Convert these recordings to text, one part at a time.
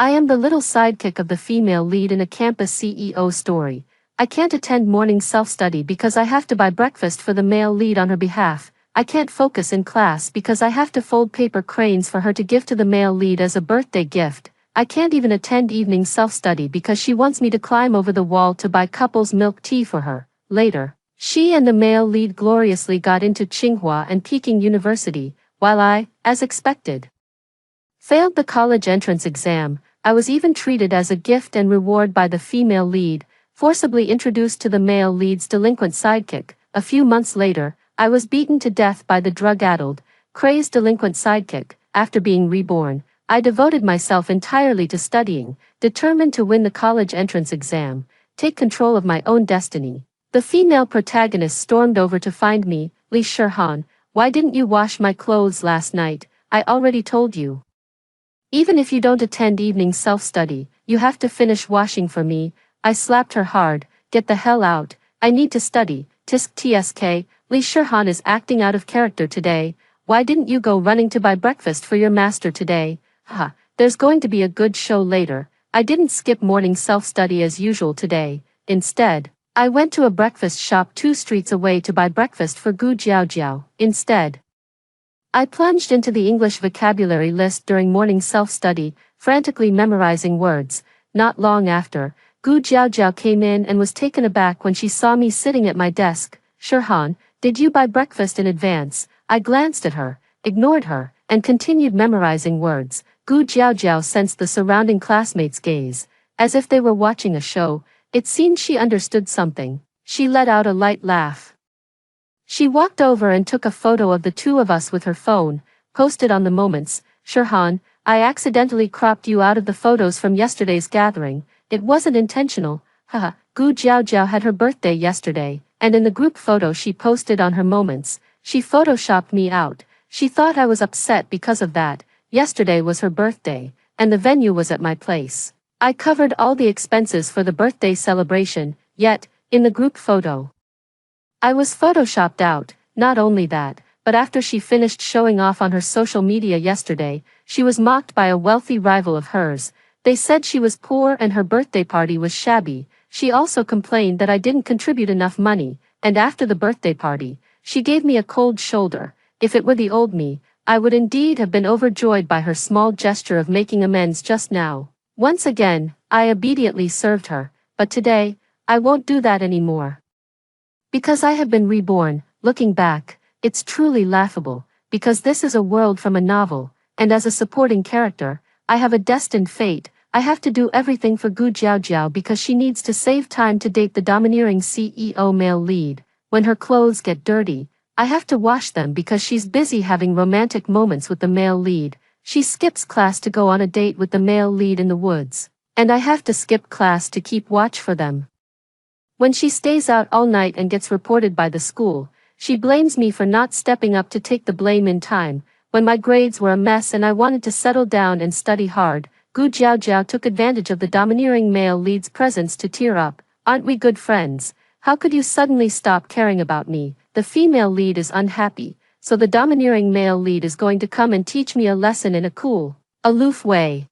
I am the little sidekick of the female lead in a campus CEO story. I can't attend morning self-study because I have to buy breakfast for the male lead on her behalf. I can't focus in class because I have to fold paper cranes for her to give to the male lead as a birthday gift. I can't even attend evening self-study because she wants me to climb over the wall to buy couples milk tea for her. Later, she and the male lead gloriously got into Tsinghua and Peking University, while I, as expected, failed the college entrance exam. I was even treated as a gift and reward by the female lead, forcibly introduced to the male lead's delinquent sidekick. A few months later, I was beaten to death by the drug-addled, crazed delinquent sidekick. After being reborn, I devoted myself entirely to studying, determined to win the college entrance exam, take control of my own destiny. The female protagonist stormed over to find me. Li Shihan, why didn't you wash my clothes last night? I already told you. Even if you don't attend evening self-study, you have to finish washing for me. I slapped her hard. Get the hell out. I need to study. Tisk tsk, Li Shihan is acting out of character today. Why didn't you go running to buy breakfast for your master today? Haha, there's going to be a good show later. I didn't skip morning self-study as usual today. Instead, I went to a breakfast shop 2 streets away to buy breakfast for Gu Jiao. Instead, I plunged into the English vocabulary list during morning self-study, frantically memorizing words. Not long after, Gu Jiao came in and was taken aback when she saw me sitting at my desk. Shihan, did you buy breakfast in advance? I glanced at her, ignored her, and continued memorizing words. Gu Jiao sensed the surrounding classmates' gaze, as if they were watching a show. It seemed she understood something. She let out a light laugh. She walked over and took a photo of the two of us with her phone, posted on the Moments. Shihan, I accidentally cropped you out of the photos from yesterday's gathering. It wasn't intentional. Haha, Gu Jiao had her birthday yesterday, and in the group photo she posted on her Moments, she photoshopped me out. She thought I was upset because of that. Yesterday was her birthday, and the venue was at my place. I covered all the expenses for the birthday celebration, yet, in the group photo, I was photoshopped out. Not only that, but after she finished showing off on her social media yesterday, she was mocked by a wealthy rival of hers. They said she was poor and her birthday party was shabby. She also complained that I didn't contribute enough money, and after the birthday party, she gave me a cold shoulder. If it were the old me, I would indeed have been overjoyed by her small gesture of making amends just now. Once again, I obediently served her, but today, I won't do that anymore. Because I have been reborn. Looking back, it's truly laughable, because this is a world from a novel, and as a supporting character, I have a destined fate. I have to do everything for Gu Jiao because she needs to save time to date the domineering CEO male lead. When her clothes get dirty, I have to wash them because she's busy having romantic moments with the male lead. She skips class to go on a date with the male lead in the woods, and I have to skip class to keep watch for them. When she stays out all night and gets reported by the school, she blames me for not stepping up to take the blame in time. When my grades were a mess and I wanted to settle down and study hard, Gu Jiao took advantage of the domineering male lead's presence to tear up. Aren't we good friends? How could you suddenly stop caring about me? The female lead is unhappy, so the domineering male lead is going to come and teach me a lesson in a cool, aloof way.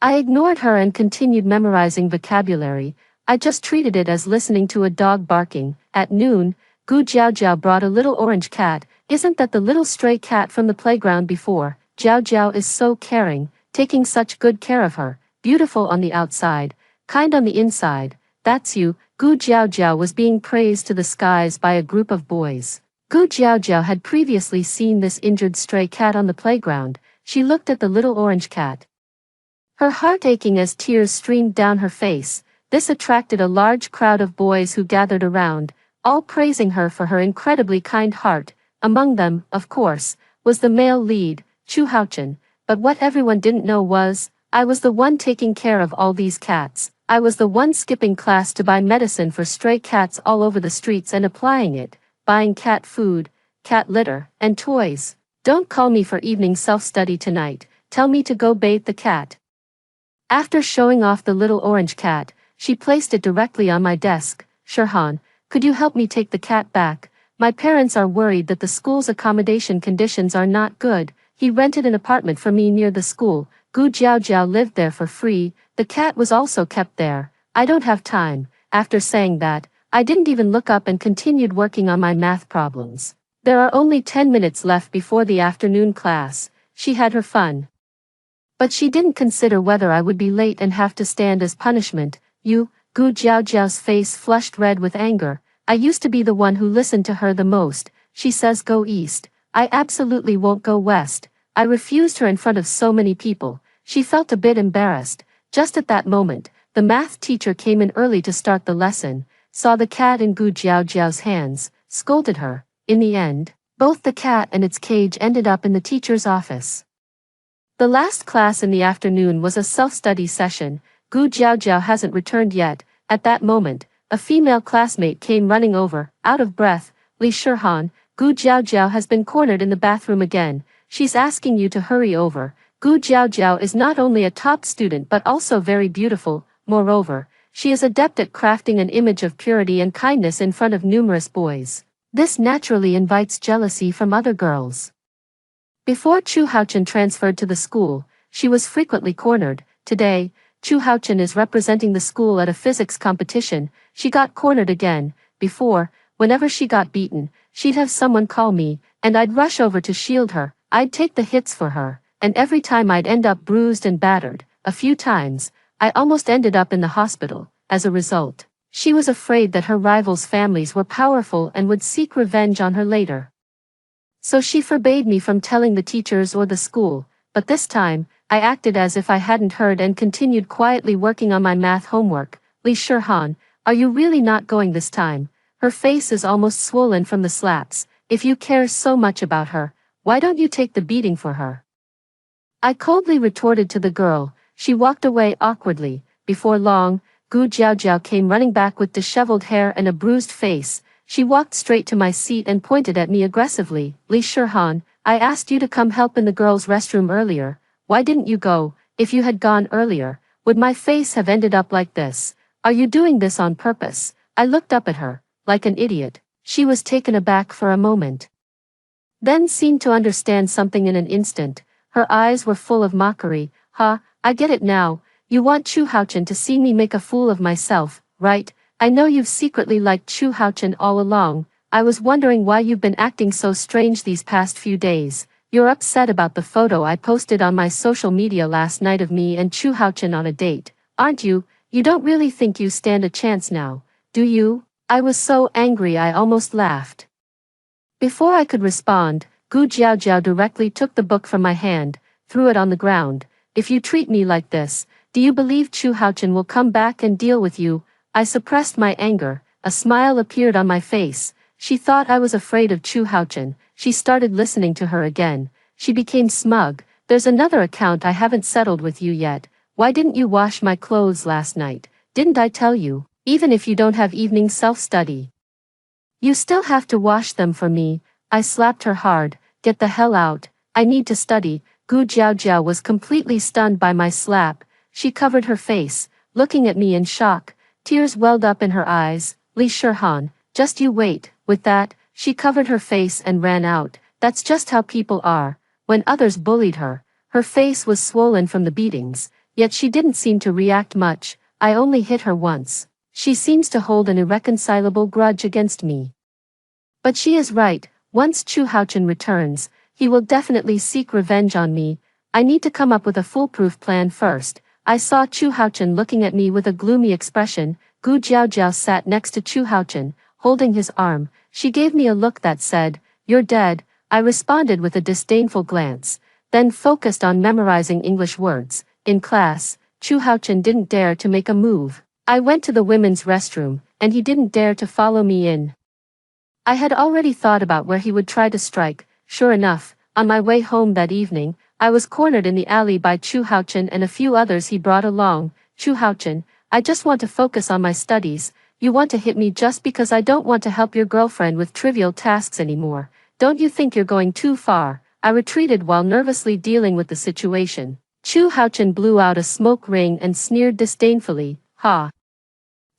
I ignored her and continued memorizing vocabulary. I just treated it as listening to a dog barking. At noon, Gu Jiao brought a little orange cat. Isn't that the little stray cat from the playground before? Jiao is so caring, taking such good care of her. Beautiful on the outside, kind on the inside. That's you. Gu Jiao was being praised to the skies by a group of boys. Gu Jiao had previously seen this injured stray cat on the playground. She looked at the little orange cat, her heart aching as tears streamed down her face. This attracted a large crowd of boys who gathered around, all praising her for her incredibly kind heart. Among them, of course, was the male lead, Chu Haochen. But what everyone didn't know was, I was the one taking care of all these cats. I was the one skipping class to buy medicine for stray cats all over the streets and applying it, buying cat food, cat litter, and toys. Don't call me for evening self-study tonight. Tell me to go bathe the cat. After showing off the little orange cat, she placed it directly on my desk. Shihan, could you help me take the cat back? My parents are worried that the school's accommodation conditions are not good. He rented an apartment for me near the school. Gu Jiao lived there for free, the cat was also kept there. I don't have time. After saying that, I didn't even look up and continued working on my math problems. There are only 10 minutes left before the afternoon class. She had her fun. But she didn't consider whether I would be late and have to stand as punishment. Gu Jiao's face flushed red with anger. I used to be the one who listened to her the most. She says go east. I absolutely won't go west. I refused her in front of so many people. She felt a bit embarrassed. Just at that moment, the math teacher came in early to start the lesson, saw the cat in Gu Jiao's hands, scolded her. In the end, both the cat and its cage ended up in the teacher's office. The last class in the afternoon was a self-study session. Gu Jiao hasn't returned yet. At that moment, a female classmate came running over, out of breath. Li Shihan, Gu Jiao has been cornered in the bathroom again. She's asking you to hurry over. Gu Jiao is not only a top student but also very beautiful. Moreover, she is adept at crafting an image of purity and kindness in front of numerous boys. This naturally invites jealousy from other girls. Before Chu Haochen transferred to the school, she was frequently cornered. Today, Chu Haochen is representing the school at a physics competition. She got cornered again. Before, whenever she got beaten, she'd have someone call me, and I'd rush over to shield her. I'd take the hits for her, and every time I'd end up bruised and battered. A few times, I almost ended up in the hospital. As a result, she was afraid that her rivals' families were powerful and would seek revenge on her later. So she forbade me from telling the teachers or the school, but this time, I acted as if I hadn't heard and continued quietly working on my math homework. Li Shihan, are you really not going this time? Her face is almost swollen from the slaps. If you care so much about her, why don't you take the beating for her? I coldly retorted to the girl. She walked away awkwardly. Before long, Gu Jiao came running back with disheveled hair and a bruised face. She walked straight to my seat and pointed at me aggressively. Li Shihan, I asked you to come help in the girls' restroom earlier. Why didn't you go? If you had gone earlier, would my face have ended up like this? Are you doing this on purpose? I looked up at her, like an idiot. She was taken aback for a moment, then seemed to understand something in an instant. Her eyes were full of mockery. I get it now. You want Chu Haochen to see me make a fool of myself, right? I know you've secretly liked Chu Haochen all along. I was wondering why you've been acting so strange these past few days. You're upset about the photo I posted on my social media last night of me and Chu Haochen on a date, aren't you? You don't really think you stand a chance now, do you? I was so angry I almost laughed. Before I could respond, Gu Jiao directly took the book from my hand, threw it on the ground. If you treat me like this, do you believe Chu Haochen will come back and deal with you? I suppressed my anger. A smile appeared on my face. She thought I was afraid of Chu Haochen. She started listening to her again. She became smug. There's another account I haven't settled with you yet. Why didn't you wash my clothes last night? Didn't I tell you? Even if you don't have evening self-study, you still have to wash them for me. I slapped her hard. Get the hell out. I need to study. Gu Jiao was completely stunned by my slap. She covered her face, looking at me in shock. Tears welled up in her eyes. Li Shihan, just you wait. With that, she covered her face and ran out. That's just how people are. When others bullied her, her face was swollen from the beatings, yet she didn't seem to react much. I only hit her once. She seems to hold an irreconcilable grudge against me. But she is right. Once Chu Haochen returns, he will definitely seek revenge on me. I need to come up with a foolproof plan first. I saw Chu Haochen looking at me with a gloomy expression. Gu Jiao sat next to Chu Haochen, holding his arm. She gave me a look that said, "You're dead." I responded with a disdainful glance, then focused on memorizing English words. In class, Chu Haochen didn't dare to make a move. I went to the women's restroom, and he didn't dare to follow me in. I had already thought about where he would try to strike. Sure enough, on my way home that evening, I was cornered in the alley by Chu Haochen and a few others he brought along. Chu Haochen, I just want to focus on my studies. You want to hit me just because I don't want to help your girlfriend with trivial tasks anymore. Don't you think you're going too far? I retreated while nervously dealing with the situation. Chu Haochen blew out a smoke ring and sneered disdainfully. Ha!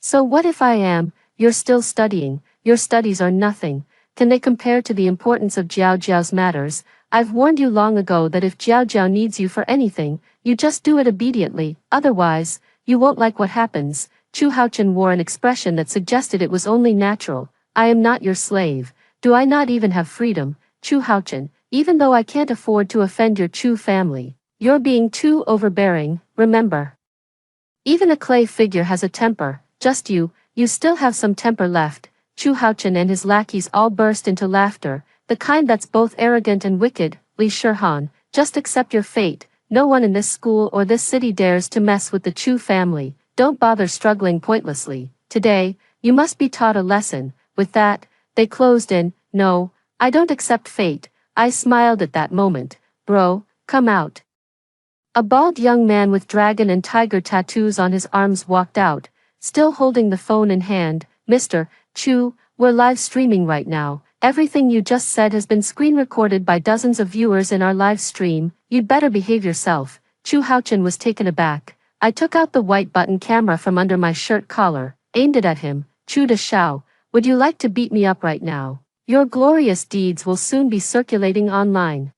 So what if I am? You're still studying. Your studies are nothing. Can they compare to the importance of Jiao's matters? I've warned you long ago that if Jiao needs you for anything, you just do it obediently, otherwise, you won't like what happens. Chu Haochen wore an expression that suggested it was only natural. I am not your slave. Do I not even have freedom, Chu Haochen, even though I can't afford to offend your Chu family? You're being too overbearing, remember. Even a clay figure has a temper, just you still have some temper left. Chu Haochen and his lackeys all burst into laughter, the kind that's both arrogant and wicked. Li Shihan, just accept your fate. No one in this school or this city dares to mess with the Chu family. Don't bother struggling pointlessly. Today, you must be taught a lesson. With that, they closed in. No, I don't accept fate. I smiled at that moment. Bro, come out. A bald young man with dragon and tiger tattoos on his arms walked out, still holding the phone in hand. Mr. Chu, we're live streaming right now. Everything you just said has been screen recorded by dozens of viewers in our live stream. You'd better behave yourself. Chu Haochen was taken aback. I took out the white button camera from under my shirt collar, aimed it at him. Chu De Shao, would you like to beat me up right now? Your glorious deeds will soon be circulating online.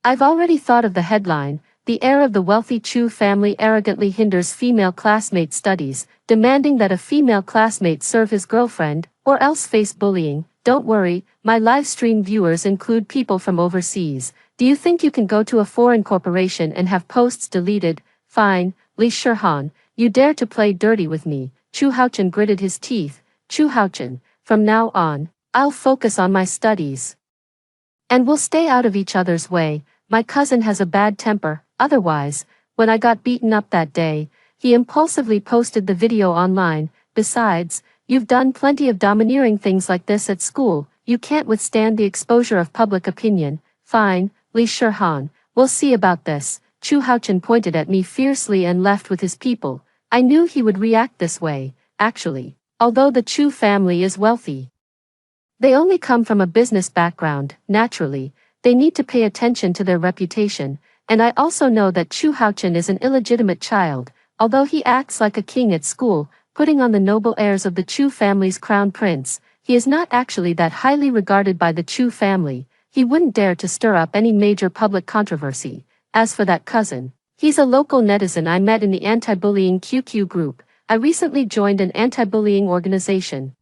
I've already thought of the headline. The heir of the wealthy Chu family arrogantly hinders female classmate studies, demanding that a female classmate serve his girlfriend, or else face bullying. Don't worry, my live stream viewers include people from overseas. Do you think you can go to a foreign corporation and have posts deleted? Fine, Li Shihan, you dare to play dirty with me. Chu Haochen gritted his teeth. Chu Haochen, from now on, I'll focus on my studies. And we'll stay out of each other's way. My cousin has a bad temper. Otherwise, when I got beaten up that day, he impulsively posted the video online. Besides, you've done plenty of domineering things like this at school. You can't withstand the exposure of public opinion. Fine, Li Shihan, we'll see about this. Chu Haochen pointed at me fiercely and left with his people. I knew he would react this way, actually. Although the Chu family is wealthy, they only come from a business background. Naturally, they need to pay attention to their reputation. And I also know that Chu Haochen is an illegitimate child, although he acts like a king at school, putting on the noble airs of the Chu family's crown prince. He is not actually that highly regarded by the Chu family. He wouldn't dare to stir up any major public controversy. As for that cousin, he's a local netizen I met in the anti-bullying QQ group. I recently joined an anti-bullying organization.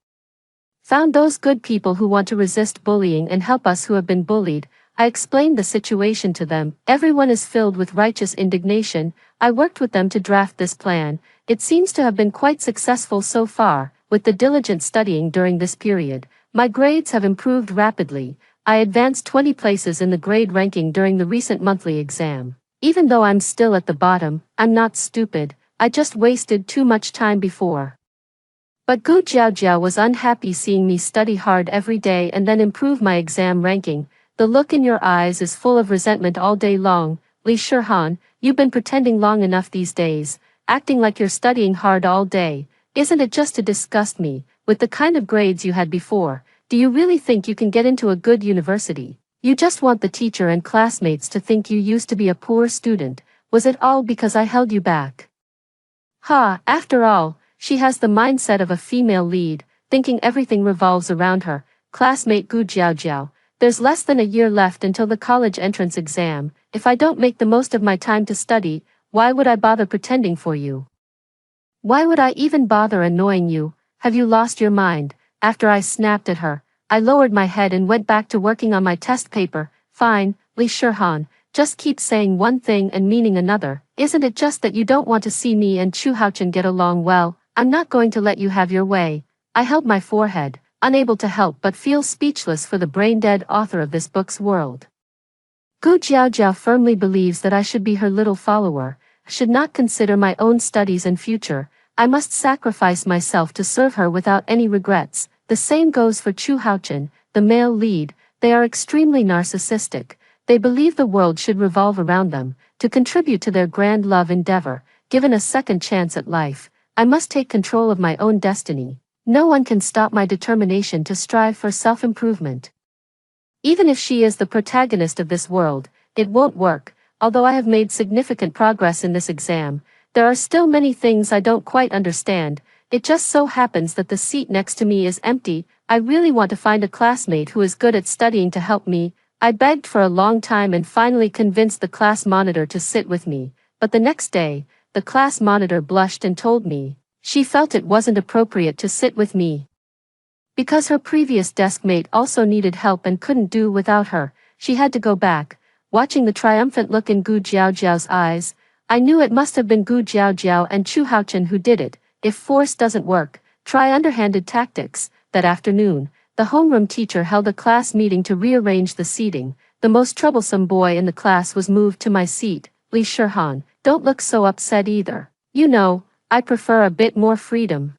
Found those good people who want to resist bullying and help us who have been bullied. I explained the situation to them. Everyone is filled with righteous indignation. I worked with them to draft this plan. It seems to have been quite successful so far. With the diligent studying during this period, my grades have improved rapidly. I advanced 20 places in the grade ranking during the recent monthly exam. Even though I'm still at the bottom, I'm not stupid. I just wasted too much time before. But Gu Jiaojiao was unhappy seeing me study hard every day and then improve my exam ranking. The look in your eyes is full of resentment all day long. Li Shihan, you've been pretending long enough these days, acting like you're studying hard all day. Isn't it just to disgust me? With the kind of grades you had before, do you really think you can get into a good university? You just want the teacher and classmates to think you used to be a poor student. Was it all because I held you back? After all, she has the mindset of a female lead, thinking everything revolves around her. Classmate Gu Jiaojiao, there's less than a year left until the college entrance exam. If I don't make the most of my time to study, why would I bother pretending for you? Why would I even bother annoying you? Have you lost your mind? After I snapped at her, I lowered my head and went back to working on my test paper. Fine, Li Shihan, just keep saying one thing and meaning another. Isn't it just that you don't want to see me and Chu Haochen get along well? I'm not going to let you have your way. I held my forehead, unable to help but feel speechless for the brain-dead author of this book's world. Gu Jiaojiao firmly believes that I should be her little follower, should not consider my own studies and future. I must sacrifice myself to serve her without any regrets. The same goes for Chu Haochen, the male lead. They are extremely narcissistic. They believe the world should revolve around them. To contribute to their grand love endeavor, given a second chance at life, I must take control of my own destiny. No one can stop my determination to strive for self-improvement. Even if she is the protagonist of this world, it won't work. Although I have made significant progress in this exam, there are still many things I don't quite understand. It just so happens that the seat next to me is empty. I really want to find a classmate who is good at studying to help me. I begged for a long time and finally convinced the class monitor to sit with me. but the next day, the class monitor blushed and told me she felt it wasn't appropriate to sit with me. Because her previous desk mate also needed help and couldn't do without her, she had to go back. Watching the triumphant look in Gu Jiaojiao's eyes, I knew it must have been Gu Jiaojiao and Chu Haochen who did it. If force doesn't work, try underhanded tactics. That afternoon, the homeroom teacher held a class meeting to rearrange the seating. The most troublesome boy in the class was moved to my seat. Li Shihan, don't look so upset either. You know, I prefer a bit more freedom.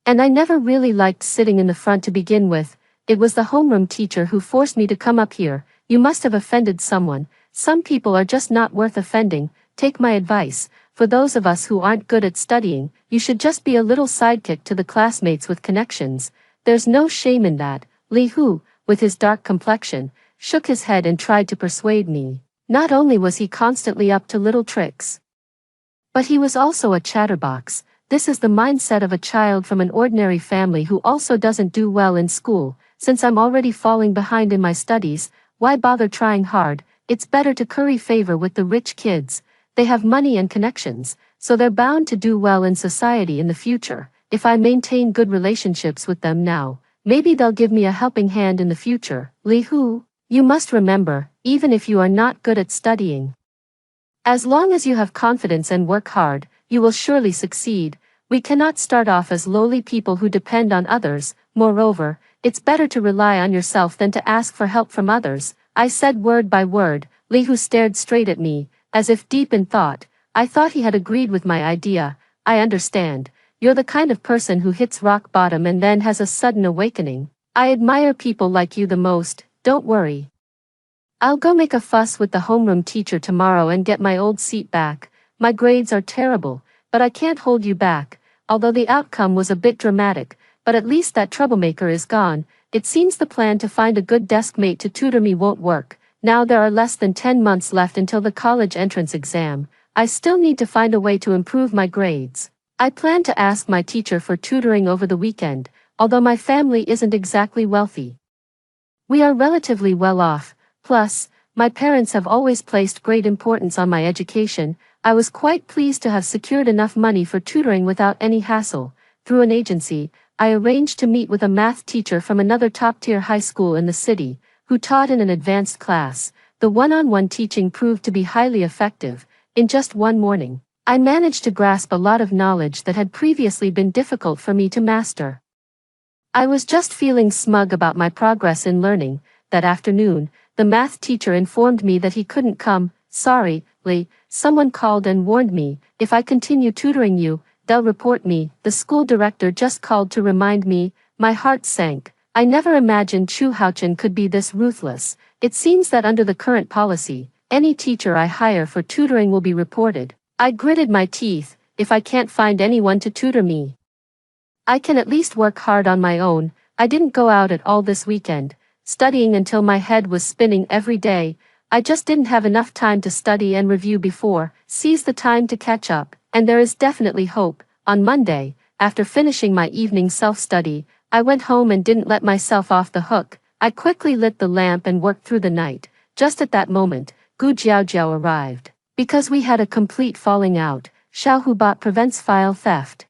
And I never really liked sitting in the front to begin with. It was the homeroom teacher who forced me to come up here. You must have offended someone. Some people are just not worth offending. Take my advice. For those of us who aren't good at studying, you should just be a little sidekick to the classmates with connections. There's no shame in that. Li Hu, with his dark complexion, shook his head and tried to persuade me. Not only was he constantly up to little tricks, but he was also a chatterbox. This is the mindset of a child from an ordinary family who also doesn't do well in school. Since I'm already falling behind in my studies, why bother trying hard? It's better to curry favor with the rich kids. They have money and connections, so they're bound to do well in society in the future. If I maintain good relationships with them now, maybe they'll give me a helping hand in the future. Li Hu, you must remember, even if you are not good at studying, as long as you have confidence and work hard, you will surely succeed. We cannot start off as lowly people who depend on others. Moreover, it's better to rely on yourself than to ask for help from others. I said word by word. Li Hu stared straight at me, as if deep in thought. I thought he had agreed with my idea. I understand. You're the kind of person who hits rock bottom and then has a sudden awakening. I admire people like you the most. Don't worry. I'll go make a fuss with the homeroom teacher tomorrow and get my old seat back. My grades are terrible, but I can't hold you back. Although the outcome was a bit dramatic, but at least that troublemaker is gone. It seems the plan to find a good desk mate to tutor me won't work. Now there are less than 10 months left until the college entrance exam. I still need to find a way to improve my grades. I plan to ask my teacher for tutoring over the weekend, although my family isn't exactly wealthy. We are relatively well off. Plus, my parents have always placed great importance on my education. I was quite pleased to have secured enough money for tutoring without any hassle. Through an agency, I arranged to meet with a math teacher from another top-tier high school in the city, who taught in an advanced class. The one-on-one teaching proved to be highly effective. In just one morning, I managed to grasp a lot of knowledge that had previously been difficult for me to master. I was just feeling smug about my progress in learning. That afternoon, the math teacher informed me that he couldn't come. Sorry, Li, someone called and warned me, if I continue tutoring you, they'll report me. The school director just called to remind me. My heart sank. I never imagined Chu Haochen could be this ruthless. It seems that under the current policy, any teacher I hire for tutoring will be reported. I gritted my teeth. If I can't find anyone to tutor me, I can at least work hard on my own. I didn't go out at all this weekend, studying until my head was spinning every day. I just didn't have enough time to study and review before. Seize the time to catch up, and there is definitely hope. On Monday, after finishing my evening self-study, I went home and didn't let myself off the hook. I quickly lit the lamp and worked through the night. Just at that moment, Gu Jiaojiao arrived. Because we had a complete falling out, Xiao Hu bot prevents file theft.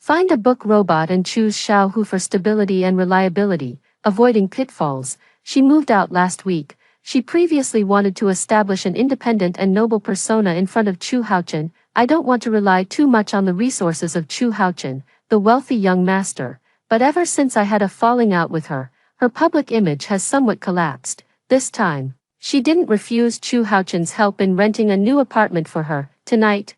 Find a book robot and choose Xiao Hu for stability and reliability, avoiding pitfalls. She moved out last week. She previously wanted to establish an independent and noble persona in front of Chu Haochen. I don't want to rely too much on the resources of Chu Haochen, the wealthy young master, but ever since I had a falling out with her, her public image has somewhat collapsed. This time, she didn't refuse Chu Haochen's help in renting a new apartment for her. Tonight,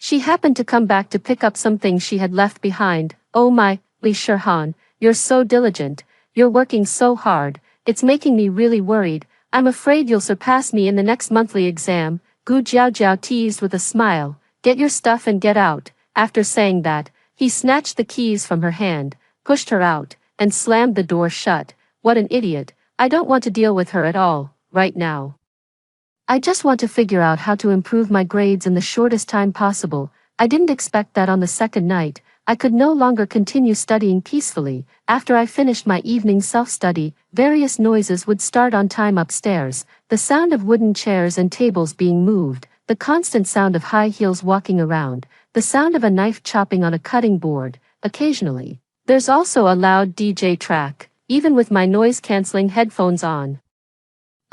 she happened to come back to pick up some things she had left behind. Oh my, Li Shihan, you're so diligent. You're working so hard. It's making me really worried. I'm afraid you'll surpass me in the next monthly exam. Gu Jiaojiao teased with a smile. Get your stuff and get out. After saying that, he snatched the keys from her hand, pushed her out, and slammed the door shut. What an idiot. I don't want to deal with her at all, right now. I just want to figure out how to improve my grades in the shortest time possible. I didn't expect that on the second night. I could no longer continue studying peacefully. After I finished my evening self-study, various noises would start on time upstairs, the sound of wooden chairs and tables being moved, the the constant sound of high heels walking around, the sound of a knife chopping on a cutting board, occasionally. There's also a loud DJ track, even with my noise-canceling headphones on.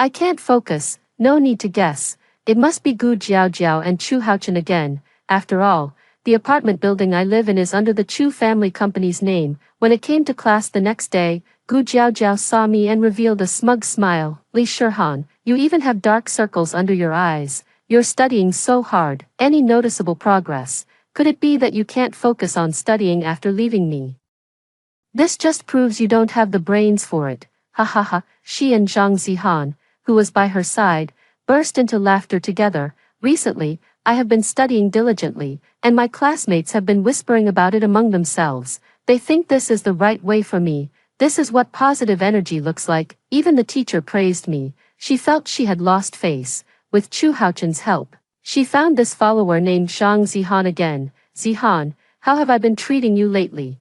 I can't focus, no need to guess. It must be Gu Jiaojiao and Chu Haochen again. After all, the apartment building I live in is under the Chu family company's name. When it came to class the next day, Gu Jiaojiao saw me and revealed a smug smile. Li Shihan, you even have dark circles under your eyes. You're studying so hard. Any noticeable progress? Could it be that you can't focus on studying after leaving me? This just proves you don't have the brains for it. Ha ha ha. She and Zhang Zihan, who was by her side, burst into laughter together. Recently, I have been studying diligently, and my classmates have been whispering about it among themselves. They think this is the right way for me. This is what positive energy looks like. Even the teacher praised me. She felt she had lost face. With Chu Haochen's help, she found this follower named Zhang Zihan again. Zihan, how have I been treating you lately?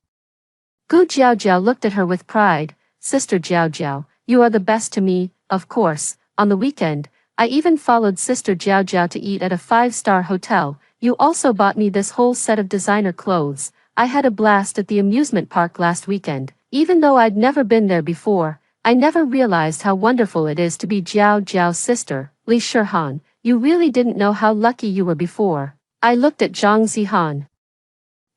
Gu Jiaojiao looked at her with pride. Sister Jiaojiao, you are the best to me, of course. On the weekend, I even followed Sister Jiaojiao to eat at a 5-star hotel. You also bought me this whole set of designer clothes. I had a blast at the amusement park last weekend. Even though I'd never been there before, I never realized how wonderful it is to be Jiao Jiao's sister. Li Shihan, you really didn't know how lucky you were before. I looked at Zhang Zihan,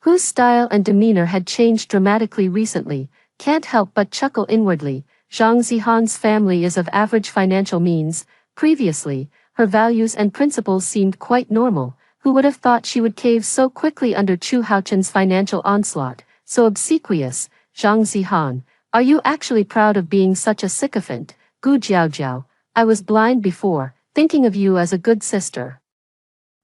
whose style and demeanor had changed dramatically recently. Can't help but chuckle inwardly. Zhang Zihan's family is of average financial means. Previously, her values and principles seemed quite normal. Who would have thought she would cave so quickly under Chu Haochen's financial onslaught? So obsequious. Zhang Zihan, are you actually proud of being such a sycophant? Gu Jiaojiao, I was blind before, thinking of you as a good sister.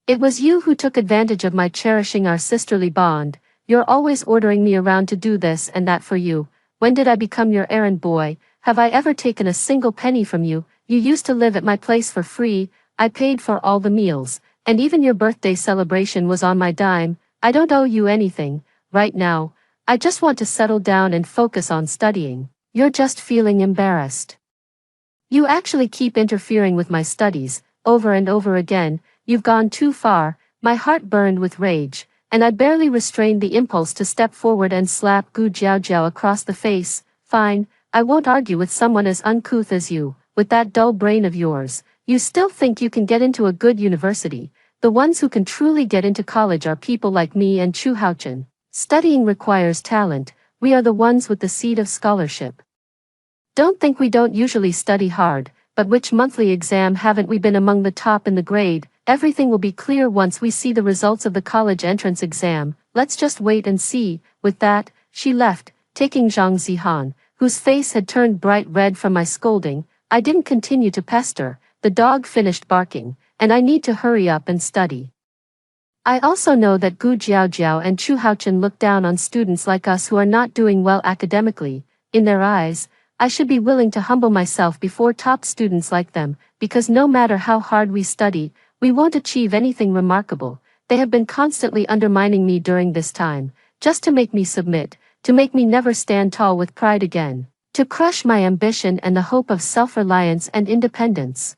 It was you who took advantage of my cherishing our sisterly bond. You're always ordering me around to do this and that for you. When did I become your errand boy? Have I ever taken a single penny from you? You used to live at my place for free. I paid for all the meals, and even your birthday celebration was on my dime. I don't owe you anything. Right now, I just want to settle down and focus on studying. You're just feeling embarrassed. You actually keep interfering with my studies, over and over again. You've gone too far. My heart burned with rage, and I barely restrained the impulse to step forward and slap Gu Jiaojiao across the face. Fine, I won't argue with someone as uncouth as you. With that dull brain of yours, you still think you can get into a good university. The ones who can truly get into college are people like me and Chu Haochen. Studying requires talent. We are the ones with the seed of scholarship. Don't think we don't usually study hard, but which monthly exam haven't we been among the top in the grade? Everything will be clear once we see the results of the college entrance exam. Let's just wait and see. With that, she left, taking Zhang Zihan, whose face had turned bright red from my scolding. I didn't continue to pester. The dog finished barking, and I need to hurry up and study. I also know that Gu Jiaojiao and Chu Haochen look down on students like us who are not doing well academically. In their eyes, I should be willing to humble myself before top students like them, because no matter how hard we study, we won't achieve anything remarkable. They have been constantly undermining me during this time, just to make me submit, to make me never stand tall with pride again, to crush my ambition and the hope of self-reliance and independence.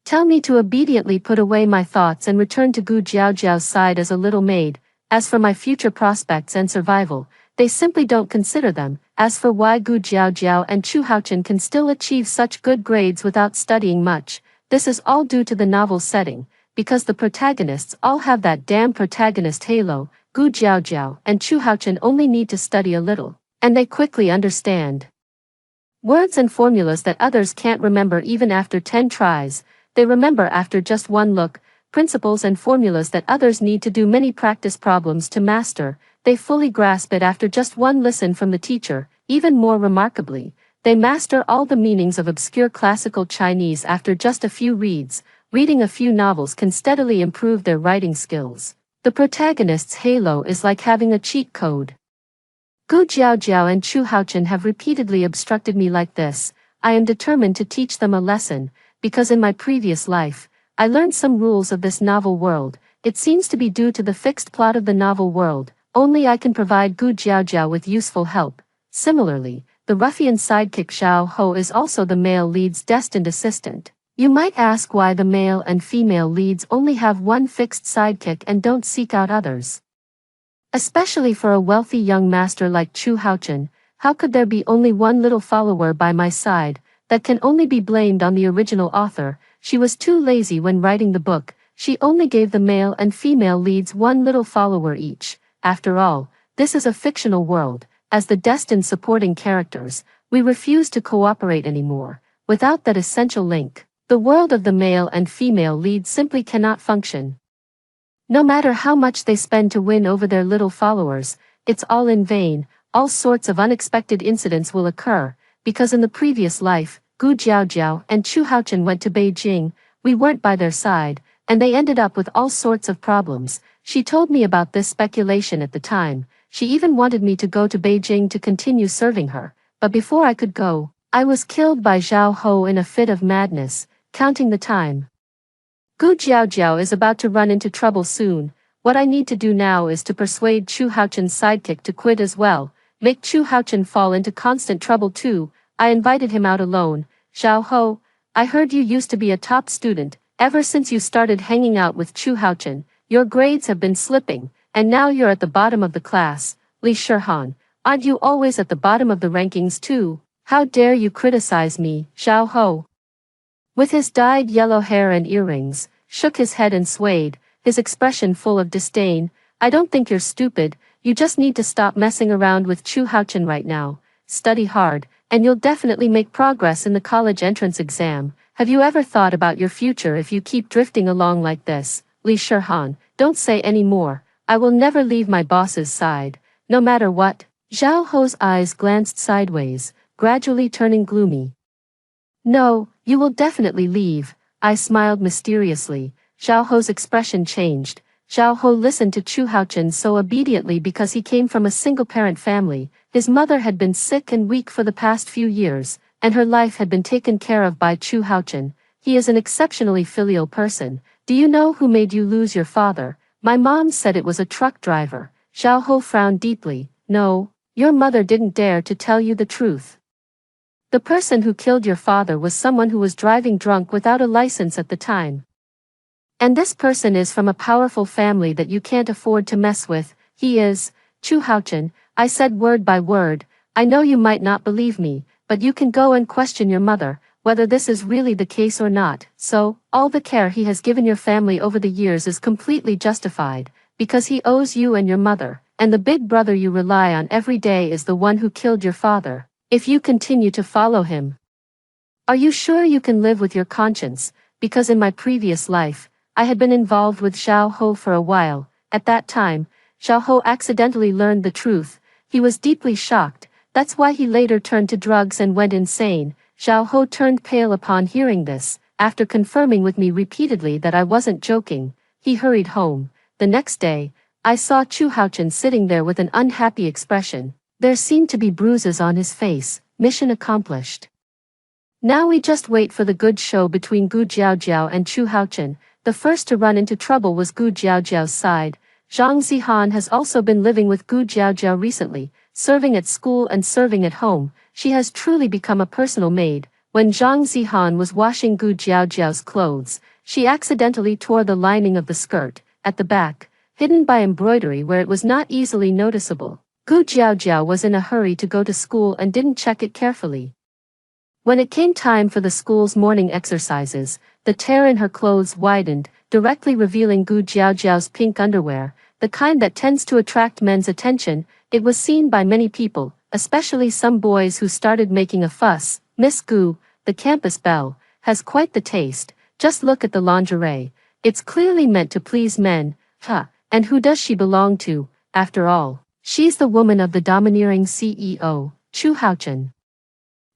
Tell me to obediently put away my thoughts and return to Gu Jiaojiao's side as a little maid. As for my future prospects and survival, they simply don't consider them. As for why Gu Jiaojiao and Chu Haochen can still achieve such good grades without studying much, this is all due to the novel setting, because the protagonists all have that damn protagonist halo. Gu Jiaojiao and Chu Haochen only need to study a little, and they quickly understand words and formulas that others can't remember even after 10 tries. They remember after just one look. Principles and formulas that others need to do many practice problems to master. They fully grasp it after just one listen from the teacher. Even more remarkably, they master all the meanings of obscure classical Chinese after just a few reads. Reading a few novels can steadily improve their writing skills. The protagonist's halo is like having a cheat code. Gu Jiaojiao and Chu Haochen have repeatedly obstructed me like this. I am determined to teach them a lesson, because in my previous life, I learned some rules of this novel world. It seems to be due to the fixed plot of the novel world. Only I can provide Gu Jiaojiao with useful help. Similarly, the ruffian sidekick Xiao Ho is also the male lead's destined assistant. You might ask why the male and female leads only have one fixed sidekick and don't seek out others. Especially for a wealthy young master like Chu Haochen, how could there be only one little follower by my side? That can only be blamed on the original author. She was too lazy when writing the book. She only gave the male and female leads one little follower each. After all, this is a fictional world. As the destined supporting characters, we refuse to cooperate anymore. Without that essential link, the world of the male and female leads simply cannot function. No matter how much they spend to win over their little followers, it's all in vain. All sorts of unexpected incidents will occur, because in the previous life, Gu Jiaojiao and Chu Haochen went to Beijing. We weren't by their side, and they ended up with all sorts of problems. She told me about this speculation at the time. She even wanted me to go to Beijing to continue serving her, but before I could go, I was killed by Zhao Ho in a fit of madness. Counting the time. Gu Jiaojiao is about to run into trouble soon. What I need to do now is to persuade Chu Haochen's sidekick to quit as well, make Chu Haochen fall into constant trouble too. I invited him out alone. Zhao Ho, I heard you used to be a top student. Ever since you started hanging out with Chu Haochen, your grades have been slipping, and now you're at the bottom of the class. Li Shihan, aren't you always at the bottom of the rankings too? How dare you criticize me, Zhao Ho? With his dyed yellow hair and earrings, shook his head and swayed, his expression full of disdain. I don't think you're stupid, you just need to stop messing around with Chu Haochen right now. Study hard, and you'll definitely make progress in the college entrance exam. Have you ever thought about your future if you keep drifting along like this? Li Shihan, don't say any more. I will never leave my boss's side, no matter what. Zhao Ho's eyes glanced sideways, gradually turning gloomy. No, you will definitely leave. I smiled mysteriously. Zhao Ho's expression changed. Zhao Ho listened to Chu Haochen so obediently because he came from a single-parent family. His mother had been sick and weak for the past few years, and her life had been taken care of by Chu Haochen. He is an exceptionally filial person. Do you know who made you lose your father? My mom said it was a truck driver. Zhao Ho frowned deeply. No, your mother didn't dare to tell you the truth. The person who killed your father was someone who was driving drunk without a license at the time. And this person is from a powerful family that you can't afford to mess with. He is Chu Haochen. I said word by word. I know you might not believe me, but you can go and question your mother, whether this is really the case or not. So, all the care he has given your family over the years is completely justified, because he owes you and your mother, and the big brother you rely on every day is the one who killed your father. If you continue to follow him, are you sure you can live with your conscience? Because in my previous life, I had been involved with Zhao Ho for a while. At that time, Zhao Ho accidentally learned the truth. He was deeply shocked. That's why he later turned to drugs and went insane. Zhao Ho turned pale upon hearing this. After confirming with me repeatedly that I wasn't joking, he hurried home. The next day, I saw Chu Haochen sitting there with an unhappy expression. There seemed to be bruises on his face. Mission accomplished. Now we just wait for the good show between Gu Jiaojiao and Chu Haochen. The first to run into trouble was Gu Jiaojiao's side. Zhang Zihan has also been living with Gu Jiaojiao recently, serving at school and serving at home. She has truly become a personal maid. When Zhang Zihan was washing Gu Jiaojiao's clothes, she accidentally tore the lining of the skirt, at the back, hidden by embroidery where it was not easily noticeable. Gu Jiaojiao was in a hurry to go to school and didn't check it carefully. When it came time for the school's morning exercises, the tear in her clothes widened, directly revealing Gu Jiaojiao's pink underwear, the kind that tends to attract men's attention. It was seen by many people, especially some boys who started making a fuss. Miss Gu, the campus belle, has quite the taste. Just look at the lingerie. It's clearly meant to please men. And who does she belong to, after all? She's the woman of the domineering CEO, Chu Haochen.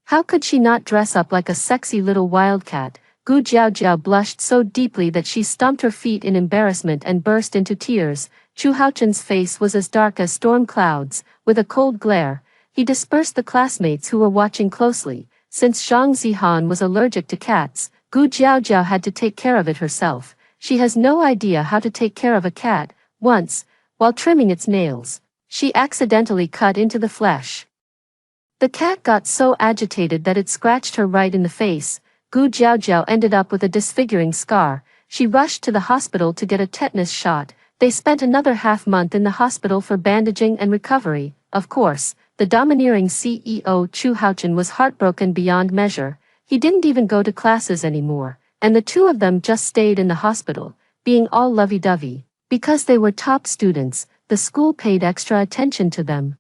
How could she not dress up like a sexy little wildcat? Gu Jiaojiao blushed so deeply that she stomped her feet in embarrassment and burst into tears. Chu Haochen's face was as dark as storm clouds. With a cold glare, he dispersed the classmates who were watching closely. Since Zhang Zihan was allergic to cats, Gu Jiaojiao had to take care of it herself. She has no idea how to take care of a cat. Once, while trimming its nails, she accidentally cut into the flesh. The cat got so agitated that it scratched her right in the face. Gu Jiaojiao ended up with a disfiguring scar. She rushed to the hospital to get a tetanus shot. They spent another half-month in the hospital for bandaging and recovery. Of course, the domineering CEO Chu Haochen was heartbroken beyond measure. He didn't even go to classes anymore, and the two of them just stayed in the hospital, being all lovey-dovey. Because they were top students, the school paid extra attention to them.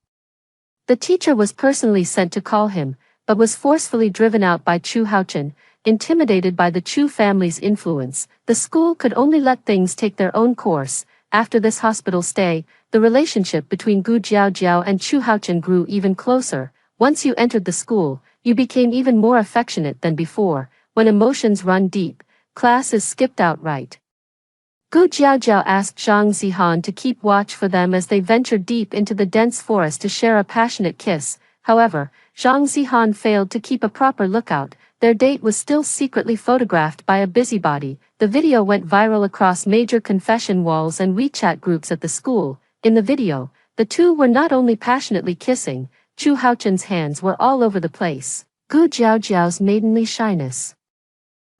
The teacher was personally sent to call him, but was forcefully driven out by Chu Haochen. Intimidated by the Chu family's influence, the school could only let things take their own course. After this hospital stay, the relationship between Gu Jiaojiao and Chu Haochen grew even closer. Once you entered the school, you became even more affectionate than before. When emotions run deep, class is skipped outright. Gu Jiaojiao asked Zhang Zihan to keep watch for them as they ventured deep into the dense forest to share a passionate kiss. However, Zhang Zihan failed to keep a proper lookout. Their date was still secretly photographed by a busybody. The video went viral across major confession walls and WeChat groups at the school. In the video, the two were not only passionately kissing, Chu Haochen's hands were all over the place. Gu Jiaojiao's maidenly shyness.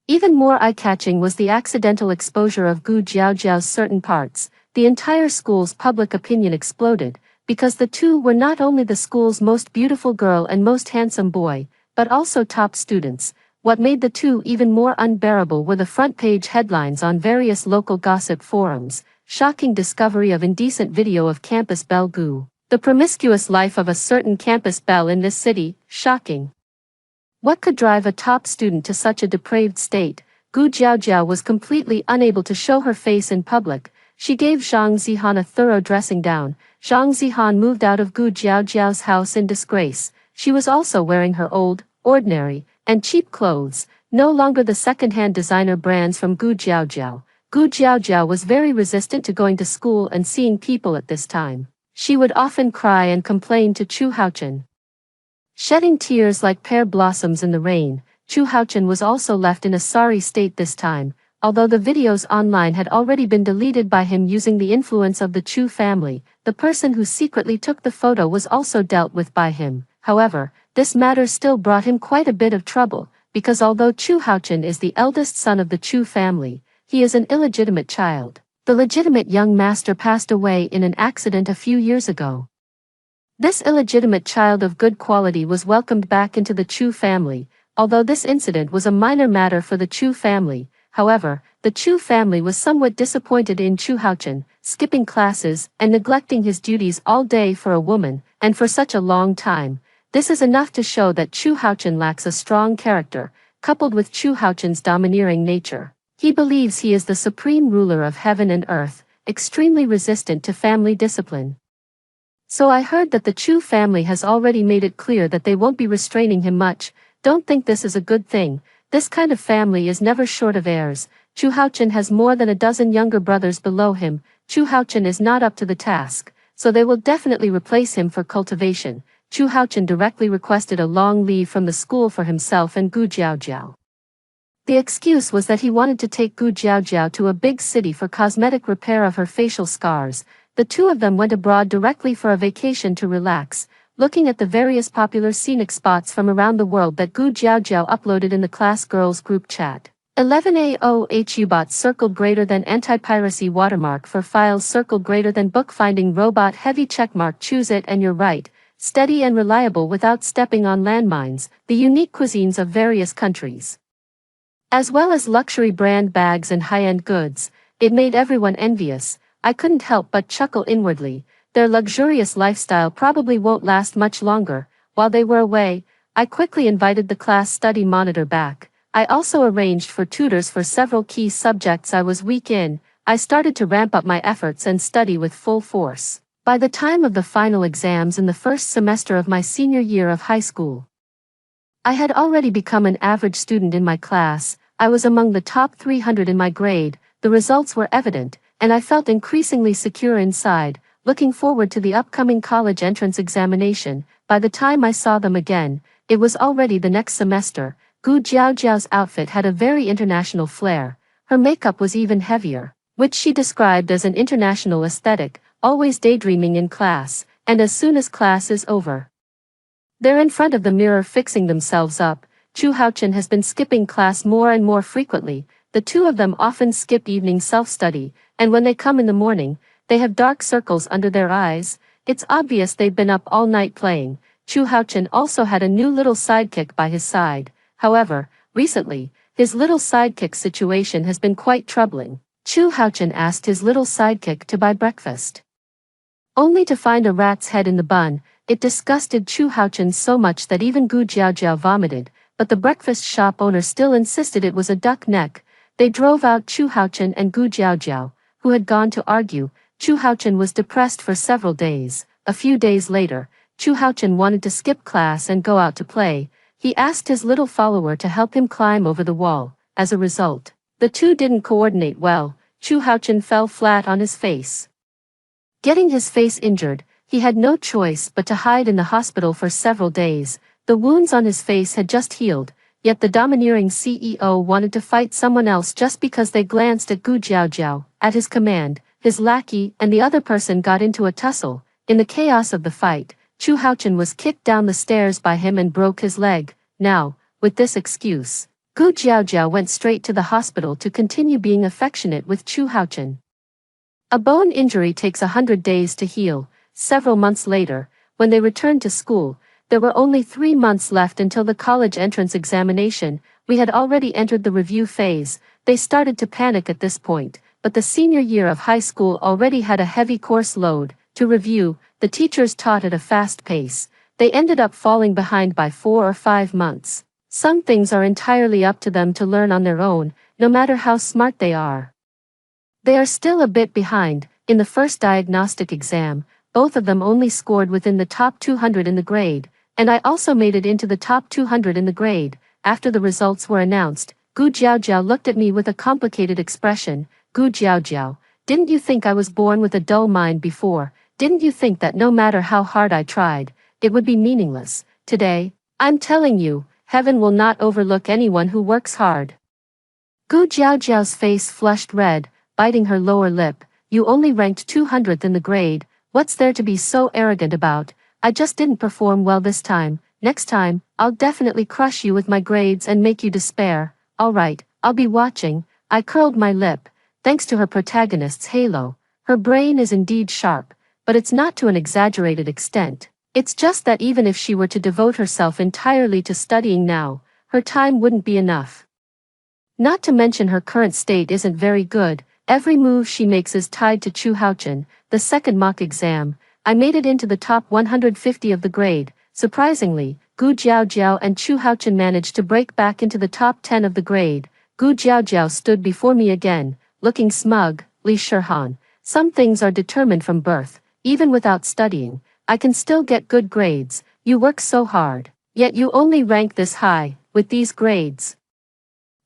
Even more eye-catching was the accidental exposure of Gu Jiaojiao's certain parts. The entire school's public opinion exploded, because the two were not only the school's most beautiful girl and most handsome boy, but also top students. What made the two even more unbearable were the front-page headlines on various local gossip forums. Shocking discovery of indecent video of campus belle Gu. The promiscuous life of a certain campus belle in this city. Shocking. What could drive a top student to such a depraved state? Gu Jiaojiao was completely unable to show her face in public. She gave Zhang Zihan a thorough dressing down. Zhang Zihan moved out of Gu Jiaojiao's house in disgrace. She was also wearing her old, ordinary, and cheap clothes, no longer the second-hand designer brands from Gu Jiaojiao. Gu Jiaojiao was very resistant to going to school and seeing people at this time. She would often cry and complain to Chu Haochen. Shedding tears like pear blossoms in the rain, Chu Haochen was also left in a sorry state this time. Although the videos online had already been deleted by him using the influence of the Chu family, the person who secretly took the photo was also dealt with by him. However, this matter still brought him quite a bit of trouble, because although Chu Haochen is the eldest son of the Chu family, he is an illegitimate child. The legitimate young master passed away in an accident a few years ago. This illegitimate child of good quality was welcomed back into the Chu family. Although this incident was a minor matter for the Chu family, however, the Chu family was somewhat disappointed in Chu Haochen, skipping classes and neglecting his duties all day for a woman, and for such a long time. This is enough to show that Chu Haochen lacks a strong character, coupled with Chu Haochen's domineering nature. He believes he is the supreme ruler of heaven and earth, extremely resistant to family discipline. So I heard that the Chu family has already made it clear that they won't be restraining him much. Don't think this is a good thing. This kind of family is never short of heirs. Chu Haochen has more than a dozen younger brothers below him. Chu Haochen is not up to the task, so they will definitely replace him for cultivation. Chu Haochen directly requested a long leave from the school for himself and Gu Jiaojiao. The excuse was that he wanted to take Gu Jiaojiao to a big city for cosmetic repair of her facial scars. The two of them went abroad directly for a vacation to relax, looking at the various popular scenic spots from around the world that Gu Jiaojiao uploaded in the class girls group chat. 11AOHU bot circle greater than anti-piracy watermark for files circle greater than bookfinding robot heavy checkmark choose it and you're right. Steady and reliable without stepping on landmines, the unique cuisines of various countries, as well as luxury brand bags and high-end goods. It made everyone envious. I couldn't help but chuckle inwardly. Their luxurious lifestyle probably won't last much longer. While they were away, I quickly invited the class study monitor back. I also arranged for tutors for several key subjects I was weak in. I started to ramp up my efforts and study with full force. By the time of the final exams in the first semester of my senior year of high school, I had already become an average student in my class. I was among the top 300 in my grade. The results were evident, and I felt increasingly secure inside, looking forward to the upcoming college entrance examination. By the time I saw them again, it was already the next semester. Gu Jiaojiao's outfit had a very international flair. Her makeup was even heavier, which she described as an international aesthetic, always daydreaming in class, and as soon as class is over, they're in front of the mirror fixing themselves up. Chu Haochen has been skipping class more and more frequently. The two of them often skip evening self-study, and when they come in the morning, they have dark circles under their eyes. It's obvious they've been up all night playing. Chu Haochen also had a new little sidekick by his side. However, recently, his little sidekick situation has been quite troubling. Chu Haochen asked his little sidekick to buy breakfast, only to find a rat's head in the bun. It disgusted Chu Haochen so much that even Gu Jiaojiao vomited, but the breakfast shop owner still insisted it was a duck neck. They drove out Chu Haochen and Gu Jiaojiao, who had gone to argue. Chu Haochen was depressed for several days. A few days later, Chu Haochen wanted to skip class and go out to play. He asked his little follower to help him climb over the wall. As a result, the two didn't coordinate well. Chu Haochen fell flat on his face. Getting his face injured, he had no choice but to hide in the hospital for several days. The wounds on his face had just healed, yet the domineering CEO wanted to fight someone else just because they glanced at Gu Jiaojiao. At his command, his lackey and the other person got into a tussle. In the chaos of the fight, Chu Haochen was kicked down the stairs by him and broke his leg. Now, with this excuse, Gu Jiaojiao went straight to the hospital to continue being affectionate with Chu Haochen. A bone injury takes 100 days to heal. Several months later, when they returned to school, there were only 3 months left until the college entrance examination. We had already entered the review phase. They started to panic at this point, but the senior year of high school already had a heavy course load. To review, the teachers taught at a fast pace. They ended up falling behind by 4 or 5 months. Some things are entirely up to them to learn on their own, no matter how smart they are. They are still a bit behind. In the first diagnostic exam, both of them only scored within the top 200 in the grade, and I also made it into the top 200 in the grade. After the results were announced, Gu Jiaojiao looked at me with a complicated expression. Gu Jiaojiao, didn't you think I was born with a dull mind before? Didn't you think that no matter how hard I tried, it would be meaningless? Today, I'm telling you, heaven will not overlook anyone who works hard. Gu Jiaojiao's face flushed red, biting her lower lip. You only ranked 200th in the grade. What's there to be so arrogant about? I just didn't perform well this time. Next time, I'll definitely crush you with my grades and make you despair. Alright, I'll be watching. I curled my lip. Thanks to her protagonist's halo, her brain is indeed sharp, but it's not to an exaggerated extent. It's just that even if she were to devote herself entirely to studying now, her time wouldn't be enough. Not to mention her current state isn't very good. Every move she makes is tied to Chu Haochen. The second mock exam, I made it into the top 150 of the grade. Surprisingly, Gu Jiaojiao and Chu Haochen managed to break back into the top 10 of the grade. Gu Jiaojiao stood before me again, looking smug. Li Shihan, some things are determined from birth. Even without studying, I can still get good grades. You work so hard, yet you only rank this high. With these grades,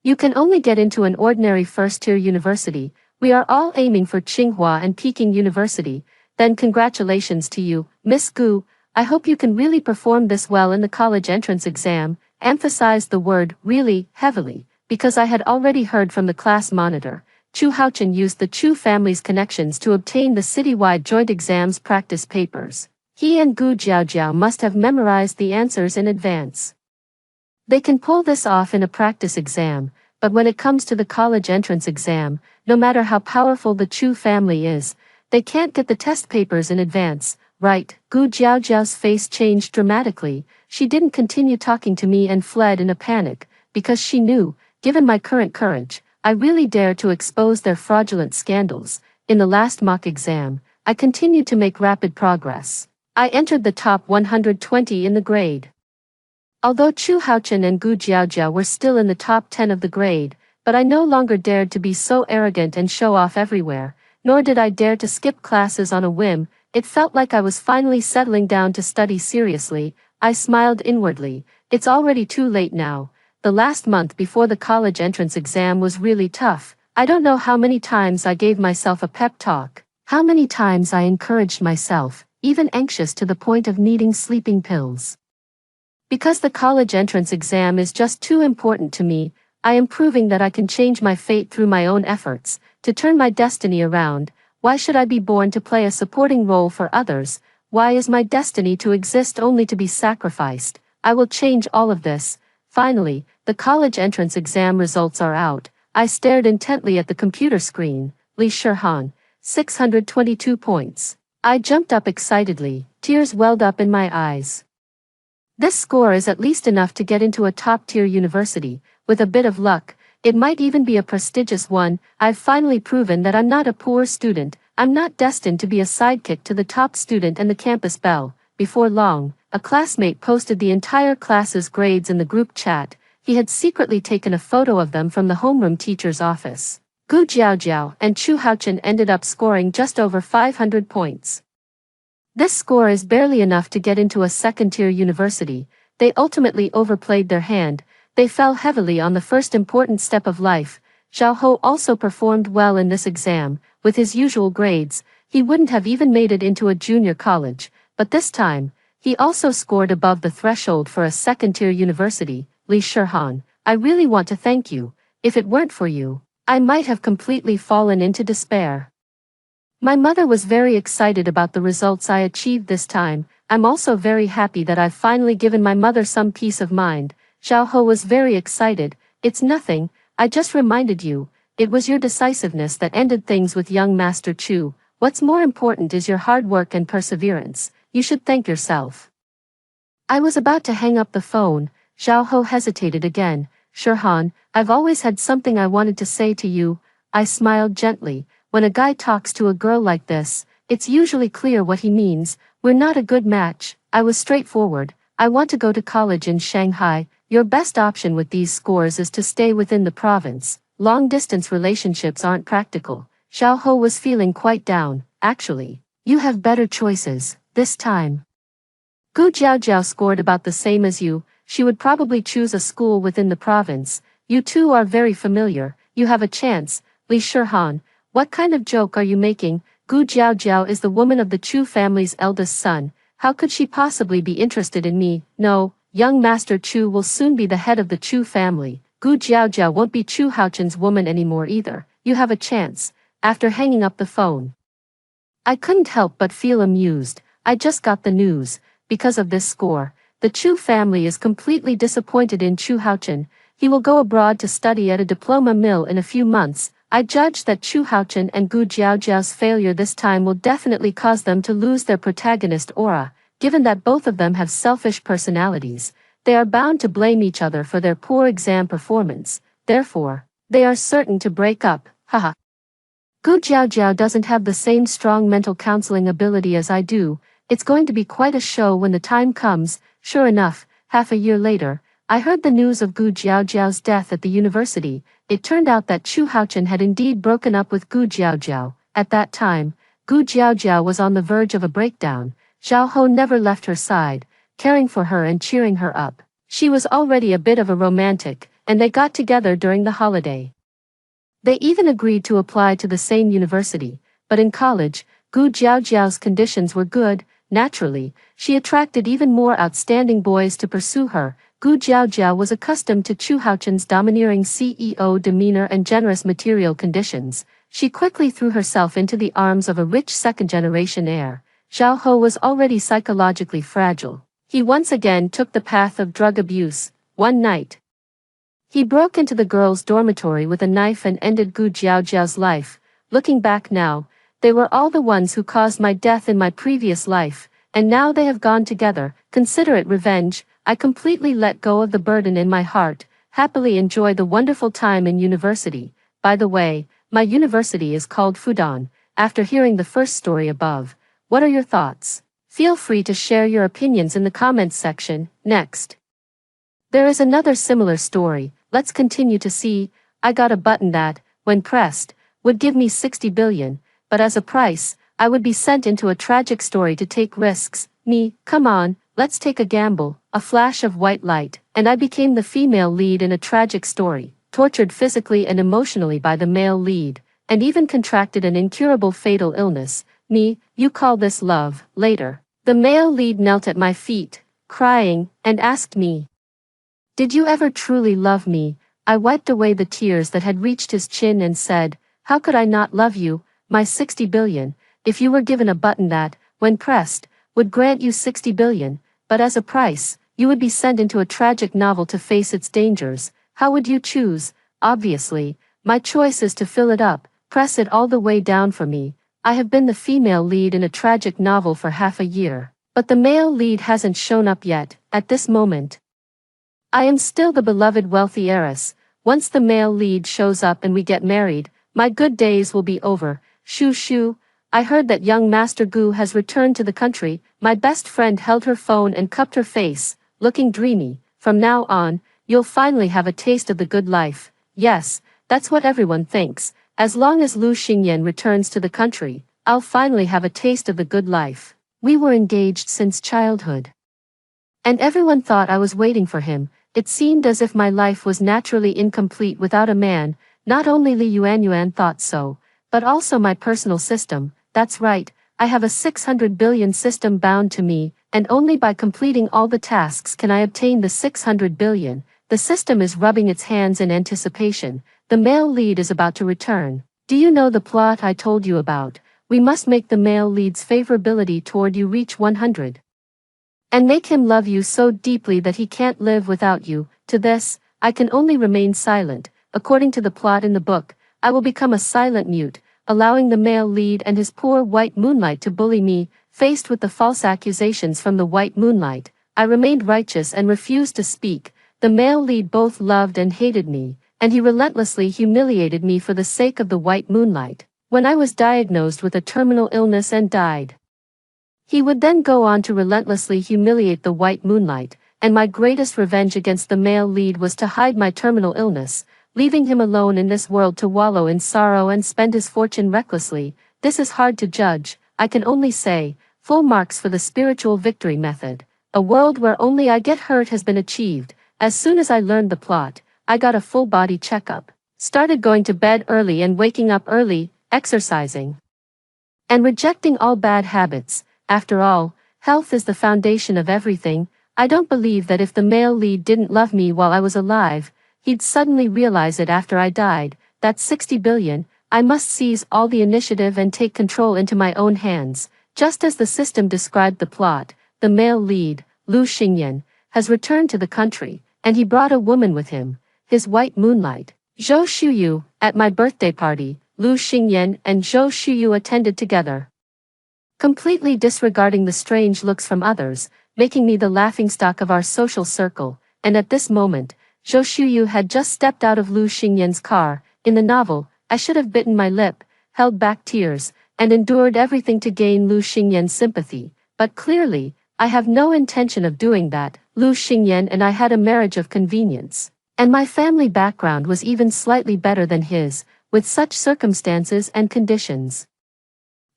you can only get into an ordinary first-tier university. We are all aiming for Tsinghua and Peking University. Then congratulations to you, Miss Gu. I hope you can really perform this well in the college entrance exam. Emphasized the word really heavily, because I had already heard from the class monitor. Chu Haochen used the Chu family's connections to obtain the citywide joint exams practice papers. He and Gu Jiaojiao must have memorized the answers in advance. They can pull this off in a practice exam, but when it comes to the college entrance exam, no matter how powerful the Chu family is, they can't get the test papers in advance. Right, Gu Jiaojiao's face changed dramatically. She didn't continue talking to me and fled in a panic, because she knew, given my current courage, I really dare to expose their fraudulent scandals. In the last mock exam, I continued to make rapid progress. I entered the top 120 in the grade. Although Chu Haochen and Gu Jiaojiao were still in the top 10 of the grade, but I no longer dared to be so arrogant and show off everywhere, nor did I dare to skip classes on a whim. It felt like I was finally settling down to study seriously. I smiled inwardly. It's already too late now. The last month before the college entrance exam was really tough. I don't know how many times I gave myself a pep talk, how many times I encouraged myself, even anxious to the point of needing sleeping pills. Because the college entrance exam is just too important to me, I am proving that I can change my fate through my own efforts, to turn my destiny around. Why should I be born to play a supporting role for others? Why is my destiny to exist only to be sacrificed? I will change all of this. Finally, the college entrance exam results are out. I stared intently at the computer screen. Lee Sherhan, 622 points. I jumped up excitedly, tears welled up in my eyes. This score is at least enough to get into a top-tier university. With a bit of luck, it might even be a prestigious one. I've finally proven that I'm not a poor student. I'm not destined to be a sidekick to the top student and the campus belle. Before long, a classmate posted the entire class's grades in the group chat. He had secretly taken a photo of them from the homeroom teacher's office. Gu Jiaojiao and Chu Haochen ended up scoring just over 500 points. This score is barely enough to get into a second-tier university. They ultimately overplayed their hand. They fell heavily on the first important step of life. Zhao Ho also performed well in this exam. With his usual grades, he wouldn't have even made it into a junior college. But this time, he also scored above the threshold for a second-tier university. Li Sherhan, I really want to thank you. If it weren't for you, I might have completely fallen into despair. My mother was very excited about the results I achieved this time. I'm also very happy that I've finally given my mother some peace of mind. Zhao Ho was very excited. It's nothing, I just reminded you. It was your decisiveness that ended things with young Master Chu. What's more important is your hard work and perseverance. You should thank yourself. I was about to hang up the phone. Zhao Ho hesitated again. Sherhan, I've always had something I wanted to say to you. I smiled gently. When a guy talks to a girl like this, it's usually clear what he means. We're not a good match. I was straightforward. I want to go to college in Shanghai. Your best option with these scores is to stay within the province. Long-distance relationships aren't practical. Zhao Ho was feeling quite down. Actually, you have better choices, this time. Gu Jiaojiao scored about the same as you. She would probably choose a school within the province. You two are very familiar. You have a chance. Li Sherhan, what kind of joke are you making? Gu Jiaojiao is the woman of the Chu family's eldest son. How could she possibly be interested in me? No, young Master Chu will soon be the head of the Chu family. Gu Jiaojiao won't be Chu Haochen's woman anymore either. You have a chance. After hanging up the phone, I couldn't help but feel amused. I just got the news. Because of this score, the Chu family is completely disappointed in Chu Haochen. He will go abroad to study at a diploma mill in a few months. I judge that Chu Haochen and Gu Jiaojiao's failure this time will definitely cause them to lose their protagonist aura. Given that both of them have selfish personalities, they are bound to blame each other for their poor exam performance. Therefore, they are certain to break up. Haha. Gu Jiaojiao doesn't have the same strong mental counseling ability as I do. It's going to be quite a show when the time comes. Sure enough, half a year later, I heard the news of Gu Jiaojiao's death at the university. It turned out that Chu Haochen had indeed broken up with Gu Jiaojiao. At that time, Gu Jiaojiao was on the verge of a breakdown. Zhao Ho never left her side, caring for her and cheering her up. She was already a bit of a romantic, and they got together during the holiday. They even agreed to apply to the same university, but in college, Gu Jiaojiao's conditions were good. Naturally, she attracted even more outstanding boys to pursue her. Gu Jiaojiao was accustomed to Chu Haochen's domineering CEO demeanor and generous material conditions. She quickly threw herself into the arms of a rich second-generation heir. Zhao Ho was already psychologically fragile. He once again took the path of drug abuse. One night, he broke into the girls' dormitory with a knife and ended Gu Jiaojiao's life. Looking back now, they were all the ones who caused my death in my previous life, and now they have gone together. Consider it revenge. I completely let go of the burden in my heart, happily enjoy the wonderful time in university. By the way, my university is called Fudan. After hearing the first story above, what are your thoughts? Feel free to share your opinions in the comments section. Next, there is another similar story. Let's continue to see. I got a button that, when pressed, would give me 60 billion, but as a price, I would be sent into a tragic story to take risks. Me, come on, let's take a gamble. A flash of white light, and I became the female lead in a tragic story, tortured physically and emotionally by the male lead, and even contracted an incurable fatal illness. Me, you call this love. Later, the male lead knelt at my feet, crying, and asked me, "Did you ever truly love me?" I wiped away the tears that had reached his chin and said, "How could I not love you? My 60 billion, if you were given a button that, when pressed, would grant you 60 billion, but as a price, you would be sent into a tragic novel to face its dangers. How would you choose? Obviously, my choice is to fill it up, press it all the way down for me. I have been the female lead in a tragic novel for half a year, but the male lead hasn't shown up yet. At this moment, I am still the beloved wealthy heiress. Once the male lead shows up and we get married, my good days will be over. Shoo shoo. I heard that young Master Gu has returned to the country. My best friend held her phone and cupped her face, looking dreamy. From now on, you'll finally have a taste of the good life. Yes, that's what everyone thinks. As long as Lu Xingyan returns to the country, I'll finally have a taste of the good life. We were engaged since childhood, and everyone thought I was waiting for him. It seemed as if my life was naturally incomplete without a man. Not only Li Yuanyuan thought so, but also my personal system. That's right, I have a 600 billion system bound to me, and only by completing all the tasks can I obtain the 600 billion. The system is rubbing its hands in anticipation. The male lead is about to return. Do you know the plot I told you about? We must make the male lead's favorability toward you reach 100. And make him love you so deeply that he can't live without you. To this, I can only remain silent. According to the plot in the book, I will become a silent mute, allowing the male lead and his poor white moonlight to bully me. Faced with the false accusations from the white moonlight, I remained righteous and refused to speak. The male lead both loved and hated me, and he relentlessly humiliated me for the sake of the white moonlight. When I was diagnosed with a terminal illness and died, he would then go on to relentlessly humiliate the white moonlight, and my greatest revenge against the male lead was to hide my terminal illness, leaving him alone in this world to wallow in sorrow and spend his fortune recklessly. This is hard to judge. I can only say, full marks for the spiritual victory method. A world where only I get hurt has been achieved. As soon as I learned the plot, I got a full body checkup, started going to bed early and waking up early, exercising, and rejecting all bad habits. After all, health is the foundation of everything. I don't believe that if the male lead didn't love me while I was alive, he'd suddenly realize it after I died. That's 60 billion. I must seize all the initiative and take control into my own hands. Just as the system described the plot, the male lead, Lu Xingyan, has returned to the country, and he brought a woman with him, his white moonlight, Zhou Shuyu. At my birthday party, Lu Xingyan and Zhou Shuyu attended together, completely disregarding the strange looks from others, making me the laughingstock of our social circle. And at this moment, Zhou Shuyu had just stepped out of Lu Xingyan's car. In the novel, I should have bitten my lip, held back tears, and endured everything to gain Lu Xingyan's sympathy, but clearly, I have no intention of doing that. Lu Xingyan and I had a marriage of convenience, and my family background was even slightly better than his. With such circumstances and conditions,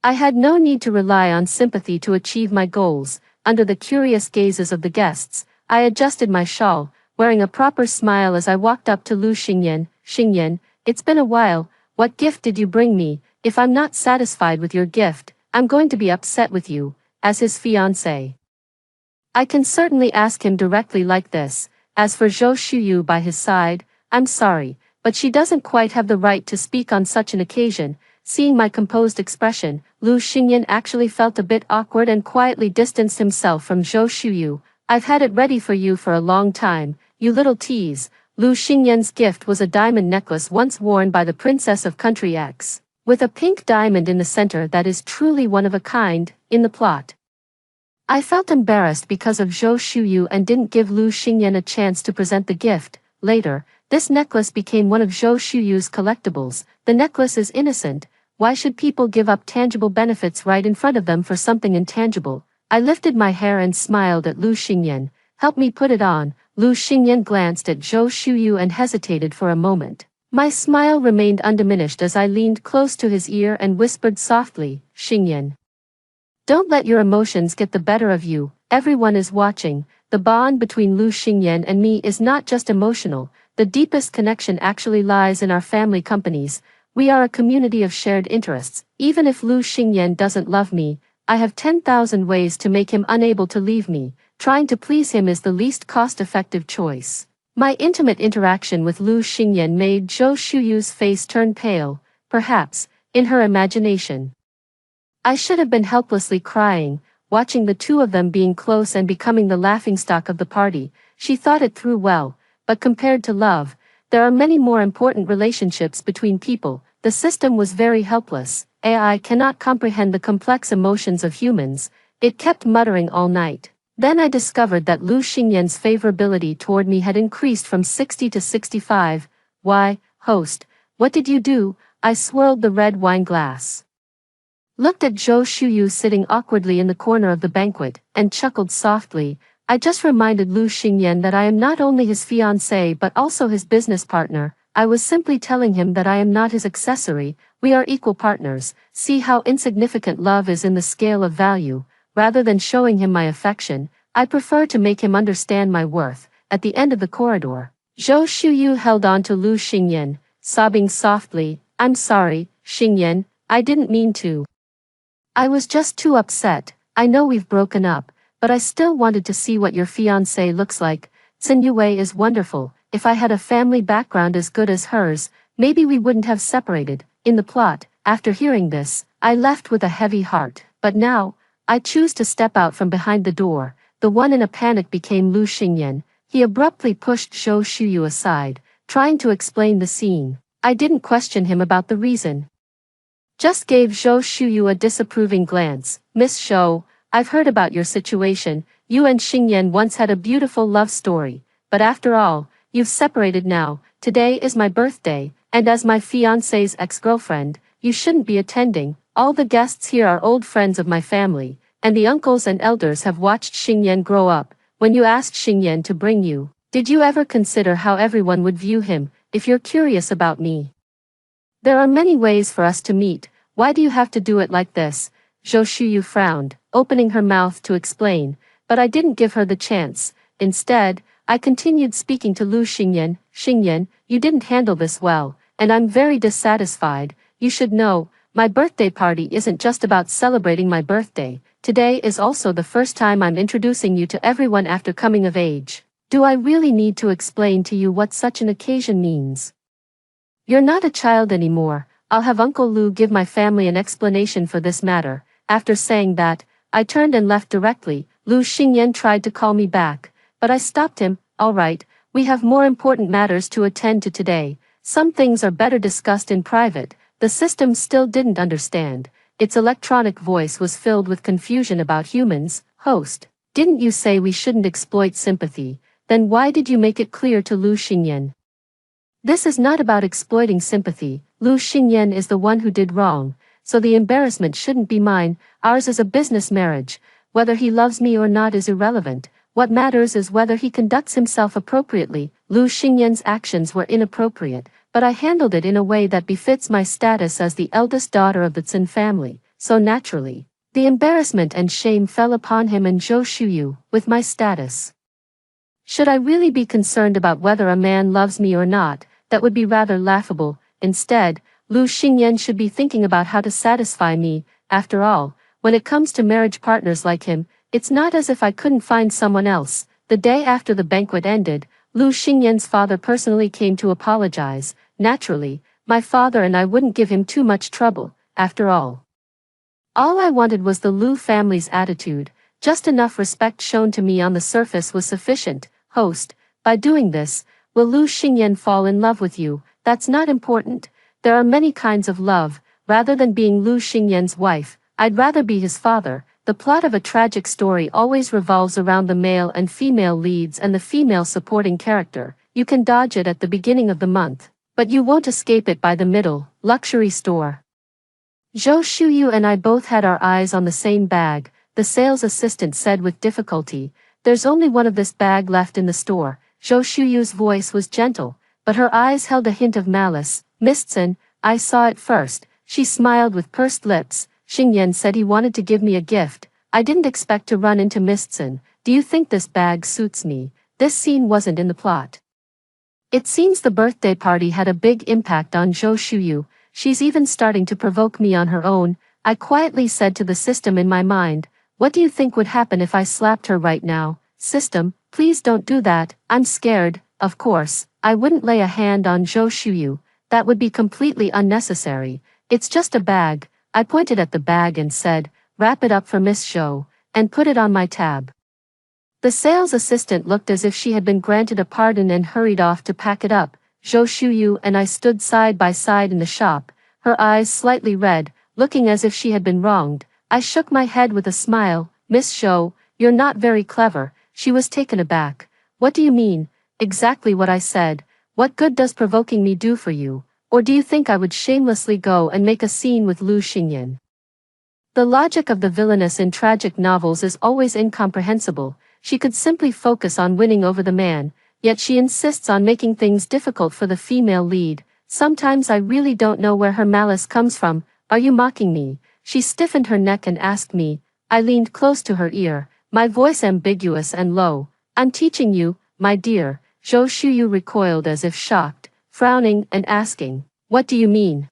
I had no need to rely on sympathy to achieve my goals. Under the curious gazes of the guests, I adjusted my shawl, wearing a proper smile as I walked up to Lu Xingyan. Xingyan, it's been a while. What gift did you bring me? If I'm not satisfied with your gift, I'm going to be upset with you. As his fiancé, I can certainly ask him directly like this. As for Zhou Shuyu by his side, I'm sorry, but she doesn't quite have the right to speak on such an occasion. Seeing my composed expression, Lu Xingyan actually felt a bit awkward and quietly distanced himself from Zhou Shuyu. I've had it ready for you for a long time, you little tease. Lu Xingyan's gift was a diamond necklace once worn by the Princess of Country X, with a pink diamond in the center that is truly one of a kind. In the plot, I felt embarrassed because of Zhou Shuyu and didn't give Lu Xingyan a chance to present the gift. Later, this necklace became one of Zhou Shuyu's collectibles. The necklace is innocent. Why should people give up tangible benefits right in front of them for something intangible? I lifted my hair and smiled at Lu Xingyan. Help me put it on. Lu Xingyan glanced at Zhou Shuyu and hesitated for a moment. My smile remained undiminished as I leaned close to his ear and whispered softly, Xingyan, don't let your emotions get the better of you. Everyone is watching. The bond between Lu Xingyan and me is not just emotional. The deepest connection actually lies in our family companies. We are a community of shared interests. Even if Lu Xingyan doesn't love me, I have 10,000 ways to make him unable to leave me. Trying to please him is the least cost-effective choice. My intimate interaction with Lu Xingyan made Zhou Shuyu's face turn pale. Perhaps, in her imagination, I should have been helplessly crying. watching the two of them being close and becoming the laughingstock of the party. She thought it through well, but compared to love, there are many more important relationships between people. The system was very helpless. AI cannot comprehend the complex emotions of humans. It kept muttering all night. Then I discovered that Lu Xingyan's favorability toward me had increased from 60 to 65. Why, host, what did you do? I swirled the red wine glass, looked at Zhou Shuyu sitting awkwardly in the corner of the banquet, and chuckled softly. I just reminded Lu Xingyan that I am not only his fiancé but also his business partner. I was simply telling him that I am not his accessory. We are equal partners. See how insignificant love is in the scale of value. Rather than showing him my affection, I prefer to make him understand my worth. At the end of the corridor, Zhou Shuyu held on to Lu Xingyan, sobbing softly. I'm sorry, Xingyan, I didn't mean to. I was just too upset. I know we've broken up, but I still wanted to see what your fiancé looks like. Xin Yue is wonderful. If I had a family background as good as hers, maybe we wouldn't have separated. In the plot, after hearing this, I left with a heavy heart. But now, I choose to step out from behind the door. The one in a panic became Lu Xingyan. He abruptly pushed Zhou Shuyu aside, trying to explain the scene. I didn't question him about the reason. Just gave Zhou Shuyu a disapproving glance. Miss Zhou, I've heard about your situation. You and Xingyan once had a beautiful love story. But after all, you've separated now. Today is my birthday, and as my fiancé's ex-girlfriend, you shouldn't be attending. All the guests here are old friends of my family, and the uncles and elders have watched Xingyan grow up. When you asked Xingyan to bring you, did you ever consider how everyone would view him? If you're curious about me, there are many ways for us to meet. Why do you have to do it like this? Zhou Shuyu frowned, opening her mouth to explain, but I didn't give her the chance. Instead, I continued speaking to Lu Xingyan. Xingyan, you didn't handle this well, and I'm very dissatisfied. You should know, my birthday party isn't just about celebrating my birthday. Today is also the first time I'm introducing you to everyone after coming of age. Do I really need to explain to you what such an occasion means? You're not a child anymore. I'll have Uncle Lu give my family an explanation for this matter. After saying that, I turned and left directly. Lu Xingyan tried to call me back, but I stopped him. All right, we have more important matters to attend to today. Some things are better discussed in private. The system still didn't understand. Its electronic voice was filled with confusion about humans. Host, didn't you say we shouldn't exploit sympathy? Then why did you make it clear to Lu Xingyan? This is not about exploiting sympathy. Lu Xingyan is the one who did wrong, so the embarrassment shouldn't be mine. Ours is a business marriage. Whether he loves me or not is irrelevant. What matters is whether he conducts himself appropriately. Lu Xingyan's actions were inappropriate, but I handled it in a way that befits my status as the eldest daughter of the Zin family, so naturally, the embarrassment and shame fell upon him and Zhou Shuyu. With my status, should I really be concerned about whether a man loves me or not? That would be rather laughable. Instead, Lu Xingyan should be thinking about how to satisfy me. After all, when it comes to marriage partners like him, it's not as if I couldn't find someone else. The day after the banquet ended, Lu Xingyan's father personally came to apologize. Naturally, my father and I wouldn't give him too much trouble. After all I wanted was the Lu family's attitude. Just enough respect shown to me on the surface was sufficient. Host, by doing this, will Lu Xingyan fall in love with you? That's not important. There are many kinds of love. Rather than being Lu Xingyan's wife, I'd rather be his father. The plot of a tragic story always revolves around the male and female leads and the female supporting character. You can dodge it at the beginning of the month, but you won't escape it by the middle. Luxury store. Zhou Shuyu and I both had our eyes on the same bag. The sales assistant said with difficulty, "There's only one of this bag left in the store." Zhou Shuyu's voice was gentle, but her eyes held a hint of malice. "Miss Zin, I saw it first." She smiled with pursed lips. "Xingyan said he wanted to give me a gift. I didn't expect to run into Miss Zin. Do you think this bag suits me?" This scene wasn't in the plot. It seems the birthday party had a big impact on Zhou Shuyu. She's even starting to provoke me on her own. I quietly said to the system in my mind, "What do you think would happen if I slapped her right now?" System, please don't do that. I'm scared. Of course, I wouldn't lay a hand on Zhou Shuyu. That would be completely unnecessary. It's just a bag. I pointed at the bag and said, "Wrap it up for Miss Zhou." and put it on my tab. The sales assistant looked as if she had been granted a pardon and hurried off to pack it up. Zhou Shuyu and I stood side by side in the shop, her eyes slightly red, looking as if she had been wronged. I shook my head with a smile. Miss Zhou, you're not very clever. She was taken aback. What do you mean? Exactly what I said. What good does provoking me do for you? Or do you think I would shamelessly go and make a scene with Lu Xingyan? The logic of the villainess in tragic novels is always incomprehensible. She could simply focus on winning over the man, yet she insists on making things difficult for the female lead. Sometimes I really don't know where her malice comes from. Are you mocking me? She stiffened her neck and asked me. I leaned close to her ear, my voice ambiguous and low. I'm teaching you, my dear. Zhou Shuyu recoiled as if shocked, frowning and asking, what do you mean?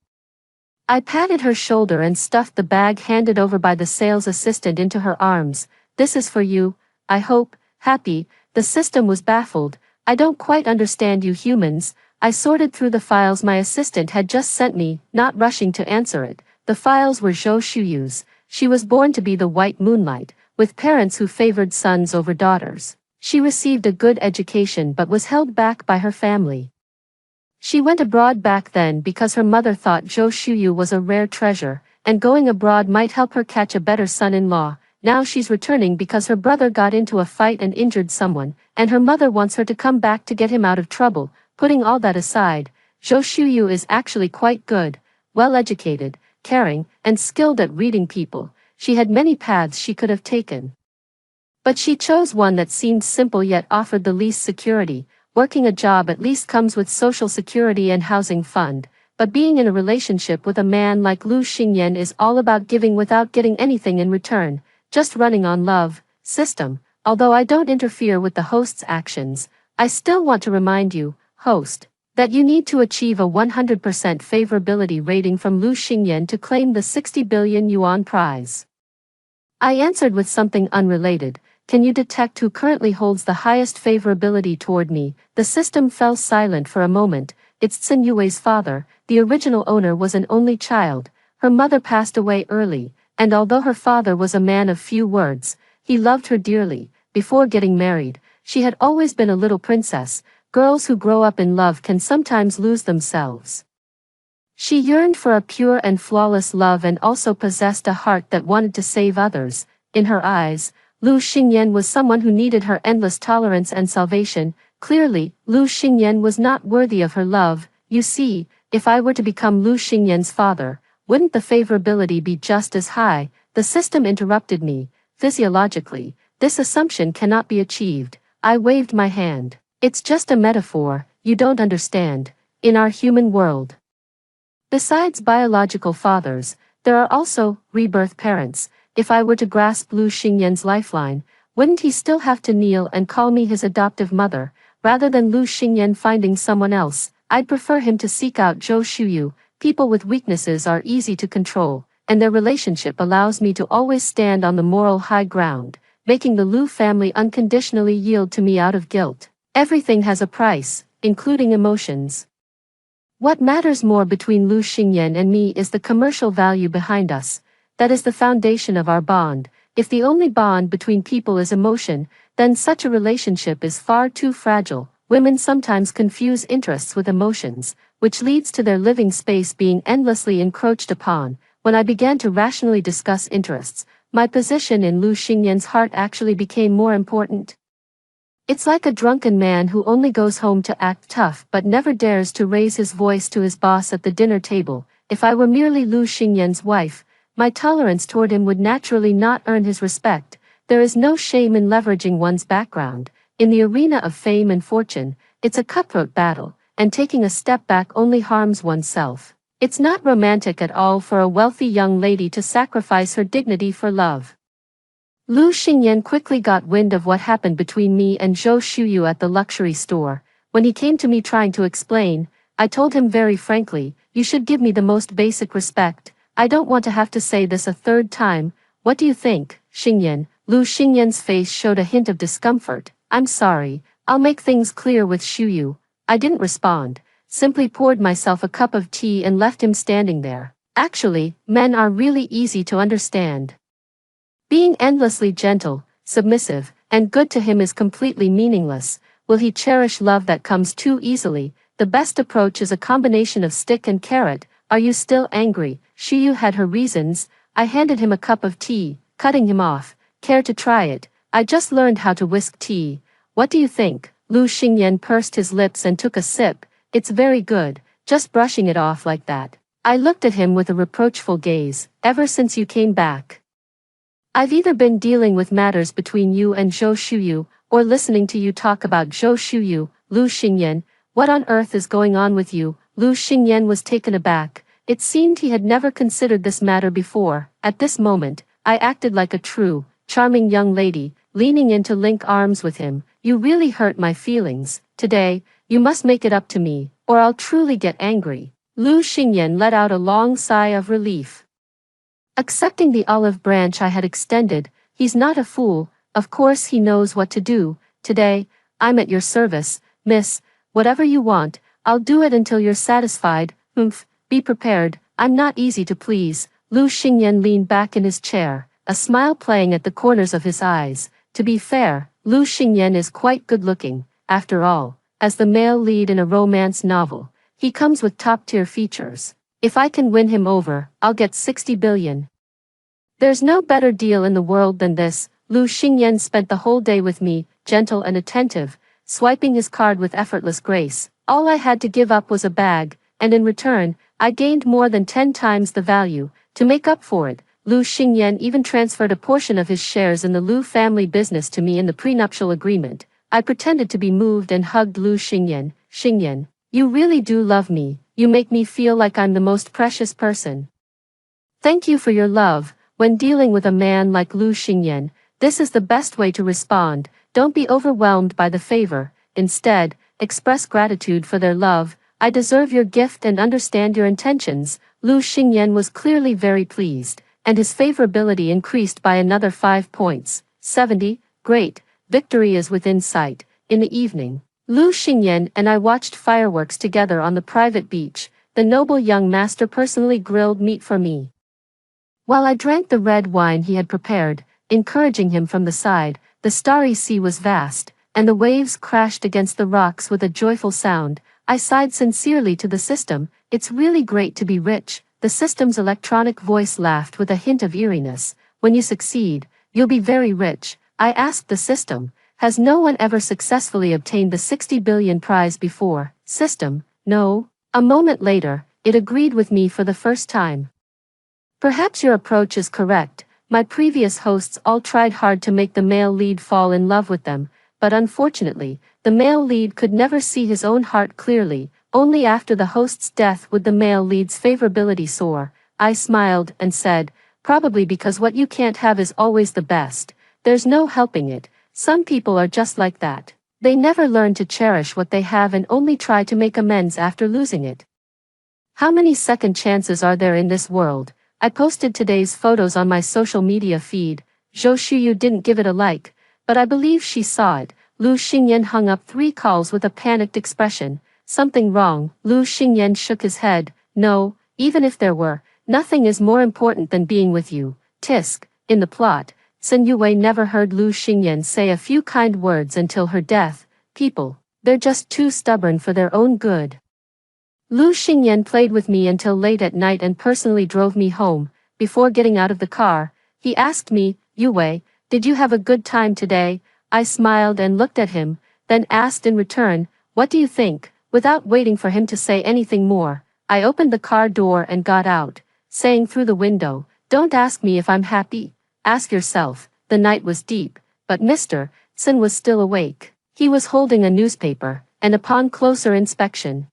I patted her shoulder and stuffed the bag handed over by the sales assistant into her arms. This is for you, I hope. Happy. The system was baffled. I don't quite understand you humans. I sorted through the files my assistant had just sent me, not rushing to answer it. The files were Zhou Shuyu's. She was born to be the white moonlight, with parents who favored sons over daughters. She received a good education but was held back by her family. She went abroad back then because her mother thought Zhou Shuyu was a rare treasure, and going abroad might help her catch a better son-in-law. Now she's returning because her brother got into a fight and injured someone, and her mother wants her to come back to get him out of trouble. Putting all that aside, Zhou Shuyu is actually quite good, well-educated, caring, and skilled at reading people. She had many paths she could have taken. But she chose one that seemed simple yet offered the least security. Working a job at least comes with social security and housing fund, but being in a relationship with a man like Lu Xingyan is all about giving without getting anything in return, just running on love system. Although I don't interfere with the host's actions, I still want to remind you, host, that you need to achieve a 100% favorability rating from Lu Xingyan to claim the 60 billion yuan prize. I answered with something unrelated. Can you detect who currently holds the highest favorability toward me? The system fell silent for a moment. It's Tsin Yue's father. The original owner was an only child. Her mother passed away early, and although her father was a man of few words, he loved her dearly. Before getting married, she had always been a little princess. Girls who grow up in love can sometimes lose themselves. She yearned for a pure and flawless love and also possessed a heart that wanted to save others. In her eyes, Lu Xingyan was someone who needed her endless tolerance and salvation. Clearly, Lu Xingyan was not worthy of her love. You see, if I were to become Lu Xingyan's father, wouldn't the favorability be just as high? The system interrupted me. Physiologically, this assumption cannot be achieved. I waved my hand. It's just a metaphor, you don't understand. In our human world, besides biological fathers, there are also rebirth parents. If I were to grasp Lu Xingyan's lifeline, wouldn't he still have to kneel and call me his adoptive mother? Rather than Lu Xingyan finding someone else, I'd prefer him to seek out Zhou Shuyu. People with weaknesses are easy to control, and their relationship allows me to always stand on the moral high ground, making the Lu family unconditionally yield to me out of guilt. Everything has a price, including emotions. What matters more between Lu Xingyan and me is the commercial value behind us. That is the foundation of our bond. If the only bond between people is emotion, then such a relationship is far too fragile. Women sometimes confuse interests with emotions, which leads to their living space being endlessly encroached upon. When I began to rationally discuss interests, my position in Lu Xingyan's heart actually became more important. It's like a drunken man who only goes home to act tough but never dares to raise his voice to his boss at the dinner table. If I were merely Lu Xingyan's wife, my tolerance toward him would naturally not earn his respect. There is no shame in leveraging one's background. In the arena of fame and fortune, it's a cutthroat battle, and taking a step back only harms oneself. It's not romantic at all for a wealthy young lady to sacrifice her dignity for love. Lu Xingyan quickly got wind of what happened between me and Zhou Shuyu at the luxury store. When he came to me trying to explain, I told him very frankly, you should give me the most basic respect. I don't want to have to say this a third time. What do you think, Xingyan? Lu Xingyan's face showed a hint of discomfort. I'm sorry, I'll make things clear with Shuyu. I didn't respond, simply poured myself a cup of tea and left him standing there. Actually, men are really easy to understand. Being endlessly gentle, submissive, and good to him is completely meaningless. Will he cherish love that comes too easily? The best approach is a combination of stick and carrot. Are you still angry? Shiyu had her reasons. I handed him a cup of tea, cutting him off. Care to try it? I just learned how to whisk tea. What do you think? Lu Xingyan pursed his lips and took a sip. It's very good, just brushing it off like that. I looked at him with a reproachful gaze. Ever since you came back, I've either been dealing with matters between you and Zhou Shuyu, or listening to you talk about Zhou Shuyu. Lu Xingyan, what on earth is going on with you? Lu Xingyan was taken aback. It seemed he had never considered this matter before. At this moment, I acted like a true, charming young lady, leaning in to link arms with him. You really hurt my feelings. Today, you must make it up to me, or I'll truly get angry. Lu Xingyan let out a long sigh of relief. Accepting the olive branch I had extended, he's not a fool, of course he knows what to do. Today, I'm at your service, miss. Whatever you want, I'll do it until you're satisfied. Be prepared, I'm not easy to please. Lu Xingyan leaned back in his chair, a smile playing at the corners of his eyes. To be fair, Lu Xingyan is quite good-looking. After all, as the male lead in a romance novel, he comes with top-tier features. If I can win him over, I'll get 60 billion. There's no better deal in the world than this. Lu Xingyan spent the whole day with me, gentle and attentive, swiping his card with effortless grace. All I had to give up was a bag, and in return, I gained more than 10 times the value. To make up for it, Lu Xingyan even transferred a portion of his shares in the Lu family business to me in the prenuptial agreement. I pretended to be moved and hugged Lu Xingyan. Xingyan, you really do love me. You make me feel like I'm the most precious person. Thank you for your love. When dealing with a man like Lu Xingyan, this is the best way to respond. Don't be overwhelmed by the favor. Instead, express gratitude for their love. I deserve your gift and understand your intentions. Lu Xingyan was clearly very pleased, and his favorability increased by another 5 points. 70, great, victory is within sight. In the evening, Lu Xingyan and I watched fireworks together on the private beach. The noble young master personally grilled meat for me, while I drank the red wine he had prepared, encouraging him from the side. The starry sea was vast, and the waves crashed against the rocks with a joyful sound. I sighed sincerely to the system. It's really great to be rich. The system's electronic voice laughed with a hint of eeriness. When you succeed, you'll be very rich. I asked the system, has no one ever successfully obtained the 60 billion prize before? System, no. A moment later, it agreed with me for the first time. Perhaps your approach is correct. My previous hosts all tried hard to make the male lead fall in love with them, but unfortunately, the male lead could never see his own heart clearly. Only after the host's death would the male lead's favorability soar. I smiled and said, probably because what you can't have is always the best. There's no helping it. Some people are just like that. They never learn to cherish what they have and only try to make amends after losing it. How many second chances are there in this world? I posted today's photos on my social media feed. Zhou Shuyu didn't give it a like, but I believe she saw it. Lu Xingyan hung up 3 calls with a panicked expression. Something wrong? Lu Xingyan shook his head. No, even if there were, nothing is more important than being with you. Tisk. In the plot, Sun Yuwei never heard Lu Xingyan say a few kind words until her death. People, they're just too stubborn for their own good. Lu Xingyan played with me until late at night and personally drove me home. Before getting out of the car, he asked me, Yuwei, did you have a good time today? I smiled and looked at him, then asked in return, what do you think? Without waiting for him to say anything more, I opened the car door and got out, saying through the window, don't ask me if I'm happy. Ask yourself. The night was deep, but Mr. Sun was still awake. He was holding a newspaper, and upon closer inspection,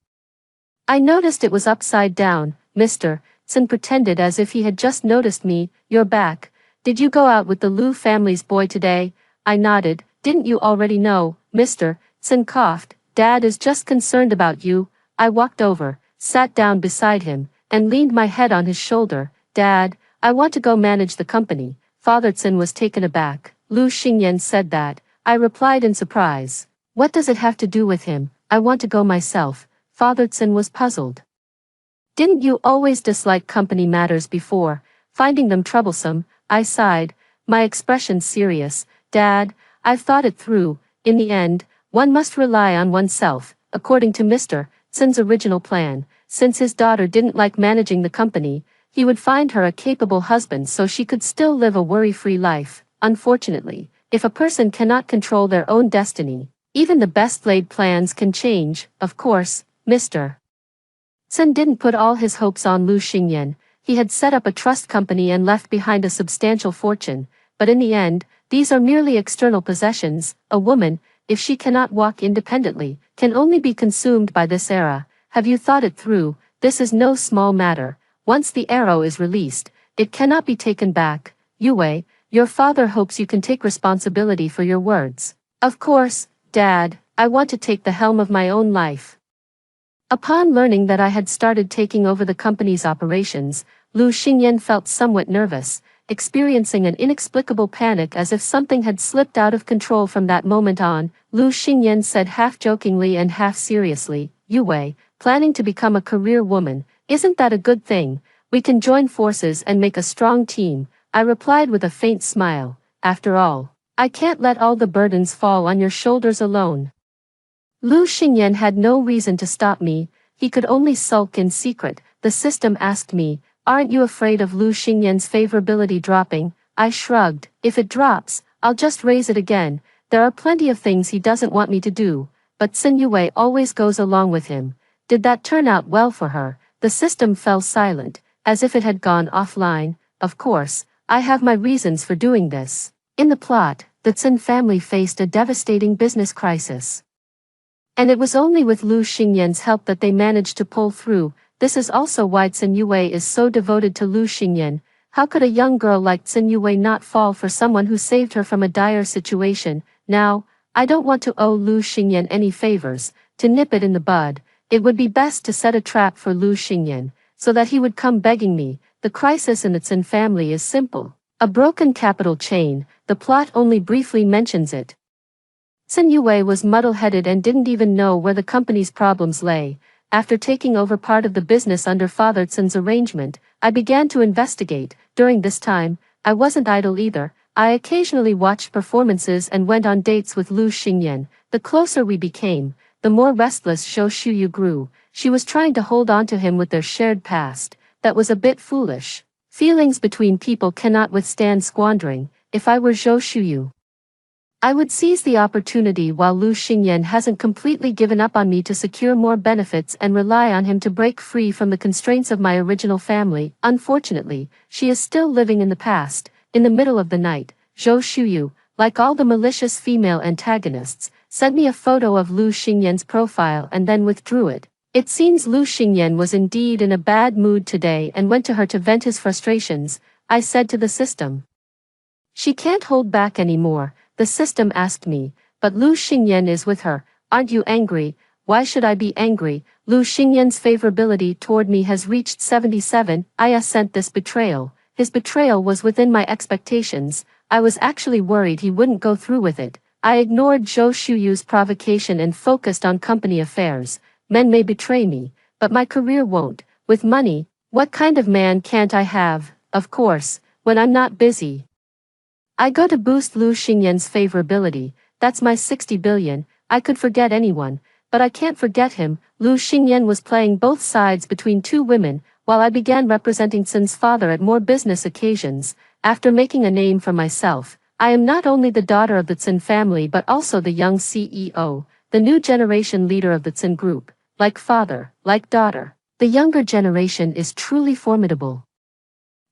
I noticed it was upside down. Mr. Sun pretended as if he had just noticed me. You're back. Did you go out with the Lu family's boy today? I nodded. Didn't you already know? Mr. Sun coughed. Dad is just concerned about you. I walked over, sat down beside him, and leaned my head on his shoulder. Dad, I want to go manage the company. Father Sun was taken aback. Lu Xingyan said that. I replied in surprise. What does it have to do with him? I want to go myself. Father Sun was puzzled. Didn't you always dislike company matters before, finding them troublesome? I sighed. my expression serious. Dad, I've thought it through. In the end, one must rely on oneself, according to Mr. Tsin's original plan. Since his daughter didn't like managing the company, he would find her a capable husband so she could still live a worry-free life. Unfortunately, if a person cannot control their own destiny, even the best laid plans can change. Of course, Mr. Tsin didn't put all his hopes on Lu Xingyan. He had set up a trust company and left behind a substantial fortune, but in the end, these are merely external possessions. A woman, if she cannot walk independently, can only be consumed by this era. Have you thought it through? This is no small matter. Once the arrow is released, it cannot be taken back. Yue, your father hopes you can take responsibility for your words. Of course, Dad, I want to take the helm of my own life. Upon learning that I had started taking over the company's operations, Lu Xingyan felt somewhat nervous, experiencing an inexplicable panic as if something had slipped out of control from that moment on. Lu Xingyan said half-jokingly and half-seriously, Yue, planning to become a career woman, isn't that a good thing? We can join forces and make a strong team. I replied with a faint smile. After all, I can't let all the burdens fall on your shoulders alone. Lu Xingyan had no reason to stop me, he could only sulk in secret. The system asked me, aren't you afraid of Lu Xingyan's favorability dropping? I shrugged. If it drops, I'll just raise it again. There are plenty of things he doesn't want me to do, but Tsin Yue always goes along with him. Did that turn out well for her? The system fell silent, as if it had gone offline. Of course, I have my reasons for doing this. In the plot, the Tsin family faced a devastating business crisis. And it was only with Lu Xingyan's help that they managed to pull through. This is also why Tsin Yue is so devoted to Lu Xingyan. How could a young girl like Tsin Yue not fall for someone who saved her from a dire situation? Now, I don't want to owe Lu Xingyan any favors. To nip it in the bud, it would be best to set a trap for Lu Xingyan, so that he would come begging me. The crisis in the Tsin family is simple. A broken capital chain, the plot only briefly mentions it. Tsin Yue was muddle-headed and didn't even know where the company's problems lay. After taking over part of the business under Father Tsin's arrangement, I began to investigate. During this time, I wasn't idle either. I occasionally watched performances and went on dates with Lu Xingyan. The closer we became, the more restless Zhou Shuyu grew. She was trying to hold on to him with their shared past. That was a bit foolish. Feelings between people cannot withstand squandering. If I were Zhou Shuyu, I would seize the opportunity while Lu Xingyan hasn't completely given up on me to secure more benefits and rely on him to break free from the constraints of my original family. Unfortunately, she is still living in the past. In the middle of the night, Zhou Shuyu, like all the malicious female antagonists, sent me a photo of Lu Xingyan's profile and then withdrew it. It seems Lu Xingyan was indeed in a bad mood today and went to her to vent his frustrations. I said to the system. She can't hold back anymore. The system asked me, but Lu Xingyan is with her. Aren't you angry? Why should I be angry? Lu Xingyan's favorability toward me has reached 77. I sent this betrayal. His betrayal was within my expectations. I was actually worried he wouldn't go through with it. I ignored Zhou Shuyu's provocation and focused on company affairs. Men may betray me, but my career won't. With money, what kind of man can't I have? Of course, when I'm not busy. I go to boost Lu Xingyan's favorability. That's my 60 billion. I could forget anyone, but I can't forget him. Lu Xingyan was playing both sides between two women, while I began representing Tsin's father at more business occasions. After making a name for myself, I am not only the daughter of the Tsin family but also the young CEO, the new generation leader of the Tsin group. Like father, like daughter, the younger generation is truly formidable.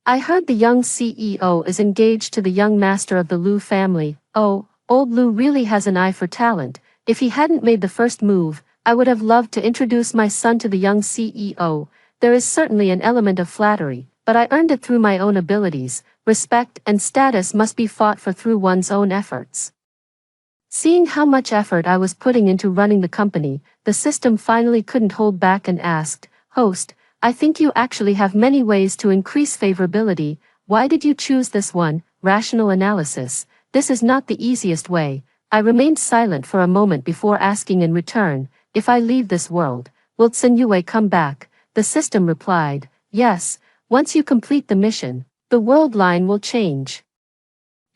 I heard the young CEO is engaged to the young master of the Lu family. Oh, old Lu really has an eye for talent. If he hadn't made the first move, I would have loved to introduce my son to the young CEO. There is certainly an element of flattery, but I earned it through my own abilities. Respect and status must be fought for through one's own efforts. Seeing how much effort I was putting into running the company, the system finally couldn't hold back and asked, Host, I think you actually have many ways to increase favorability. Why did you choose this one? Rational analysis. This is not the easiest way. I remained silent for a moment before asking in return, if I leave this world, will Tsin Yue come back? The system replied, yes, once you complete the mission, the world line will change.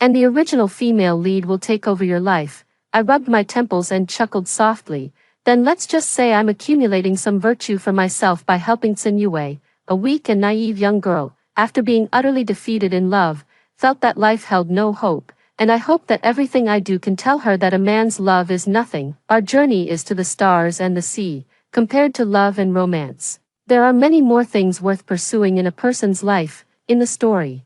And the original female lead will take over your life. I rubbed my temples and chuckled softly. Then let's just say I'm accumulating some virtue for myself by helping Tsin Yue, a weak and naive young girl, after being utterly defeated in love, felt that life held no hope, and I hope that everything I do can tell her that a man's love is nothing. Our journey is to the stars and the sea, compared to love and romance. There are many more things worth pursuing in a person's life, in the story.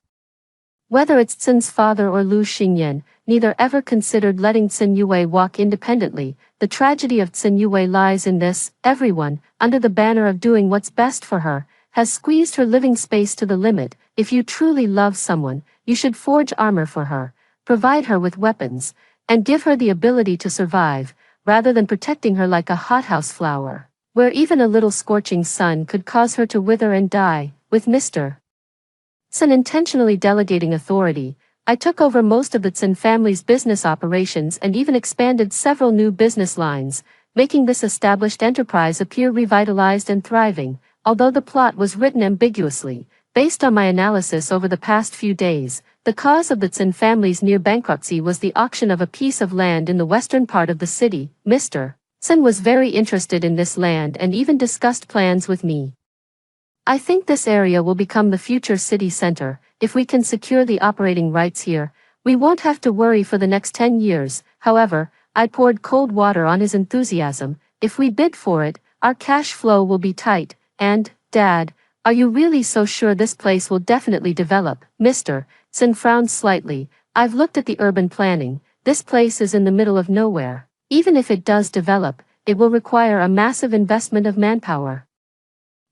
Whether it's Tsin's father or Lu Xingyan, neither ever considered letting Tsin Yue walk independently. The tragedy of Tsin Yue lies in this: everyone, under the banner of doing what's best for her, has squeezed her living space to the limit. If you truly love someone, you should forge armor for her, provide her with weapons, and give her the ability to survive, rather than protecting her like a hothouse flower, where even a little scorching sun could cause her to wither and die. With Mr. Tsin intentionally delegating authority, I took over most of the Tsin family's business operations and even expanded several new business lines, making this established enterprise appear revitalized and thriving. Although the plot was written ambiguously, based on my analysis over the past few days, the cause of the Tsin family's near bankruptcy was the auction of a piece of land in the western part of the city. Mr. Tsin was very interested in this land and even discussed plans with me. I think this area will become the future city center. If we can secure the operating rights here, we won't have to worry for the next 10 years. However, I poured cold water on his enthusiasm. If we bid for it, our cash flow will be tight. And, Dad, are you really so sure this place will definitely develop? Mr. Tsin frowned slightly. I've looked at the urban planning. This place is in the middle of nowhere. Even if it does develop, it will require a massive investment of manpower,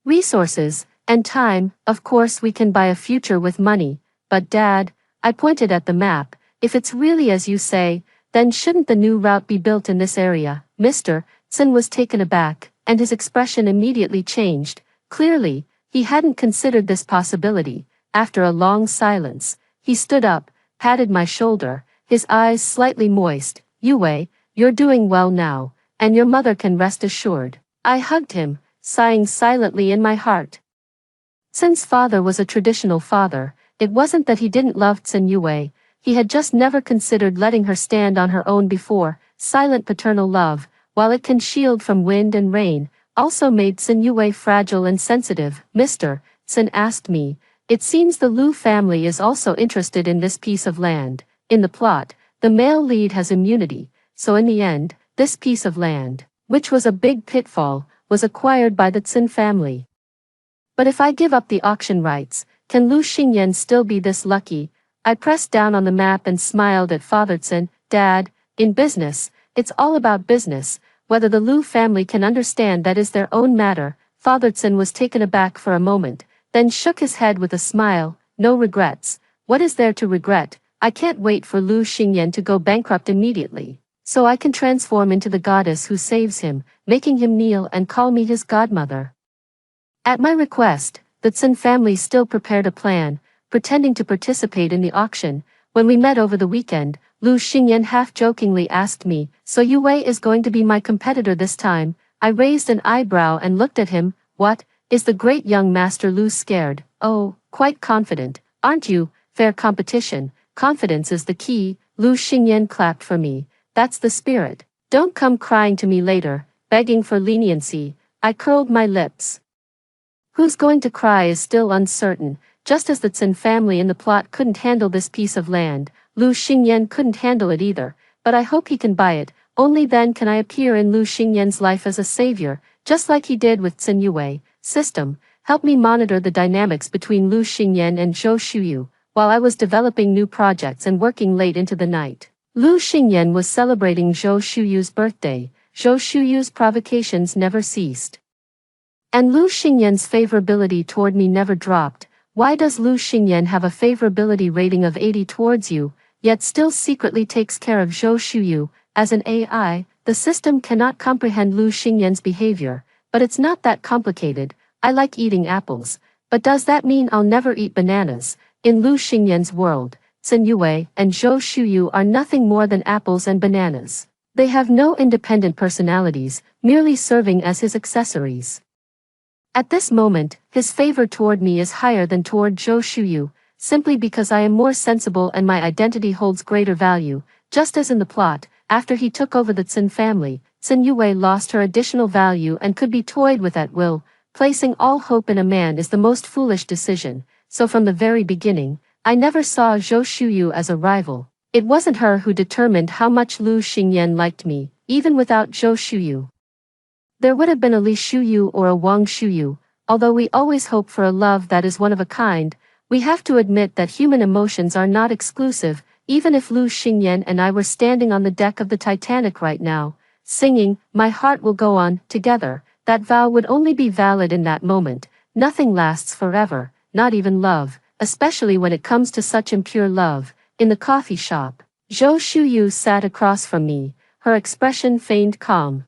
resources, and time. Of course we can buy a future with money, but Dad, I pointed at the map, if it's really as you say, then shouldn't the new route be built in this area? Mr. Tsin was taken aback, and his expression immediately changed. Clearly, he hadn't considered this possibility. After a long silence, he stood up, patted my shoulder, his eyes slightly moist. Yue, you're doing well now, and your mother can rest assured. I hugged him, sighing silently in my heart. Tsin's father was a traditional father. It wasn't that he didn't love Tsin Yue, he had just never considered letting her stand on her own before. Silent paternal love, while it can shield from wind and rain, also made Tsin Yue fragile and sensitive. Mr. Tsin asked me, it seems the Lu family is also interested in this piece of land. In the plot, the male lead has immunity, so in the end, this piece of land, which was a big pitfall, was acquired by the Tsin family. But if I give up the auction rights, can Lu Xingyan still be this lucky? I pressed down on the map and smiled at Father Tsin. Dad, in business, it's all about business. Whether the Lu family can understand that is their own matter. Father Tsin was taken aback for a moment, then shook his head with a smile. No regrets. What is there to regret? I can't wait for Lu Xingyan to go bankrupt immediately, so I can transform into the goddess who saves him, making him kneel and call me his godmother. At my request, the Tsin family still prepared a plan, pretending to participate in the auction. When we met over the weekend, Lu Xingyan half-jokingly asked me, so Yue is going to be my competitor this time? I raised an eyebrow and looked at him. What, is the great young master Lu scared? Oh, quite confident, aren't you? Fair competition, confidence is the key. Lu Xingyan clapped for me. That's the spirit. Don't come crying to me later, begging for leniency. I curled my lips. Who's going to cry is still uncertain. Just as the Tsin family in the plot couldn't handle this piece of land, Lu Xingyan couldn't handle it either, but I hope he can buy it. Only then can I appear in Lu Xingyan's life as a savior, just like he did with Tsin Yue. System, help me monitor the dynamics between Lu Xingyan and Zhou Shuyu. While I was developing new projects and working late into the night, Lu Xingyan was celebrating Zhou Shuyu's birthday. Zhou Shuyu's provocations never ceased, and Lu Xingyan's favorability toward me never dropped. Why does Lu Xingyan have a favorability rating of 80 towards you, yet still secretly takes care of Zhou Shuyu? As an AI, the system cannot comprehend Lu Xingyan's behavior, but it's not that complicated. I like eating apples, but does that mean I'll never eat bananas? In Lu Xingyan's world, Tsin Yue and Zhou Shuyu are nothing more than apples and bananas. They have no independent personalities, merely serving as his accessories. At this moment, his favor toward me is higher than toward Zhou Shuyu. simply because I am more sensible and my identity holds greater value, just as in the plot, after he took over the Tsin family, Tsin Yue lost her additional value and could be toyed with at will. Placing all hope in a man is the most foolish decision, so from the very beginning, I never saw Zhou Shuyu as a rival. It wasn't her who determined how much Lu Xingyan liked me, even without Zhou Shuyu. There would have been a Li Shuyu or a Wang Shuyu, although we always hope for a love that is one of a kind. We have to admit that human emotions are not exclusive. Even if Lu Xingyan and I were standing on the deck of the Titanic right now, singing, "My heart will go on," together, that vow would only be valid in that moment. Nothing lasts forever, not even love, especially when it comes to such impure love. In the coffee shop, Zhou Shuyu sat across from me, her expression feigned calm.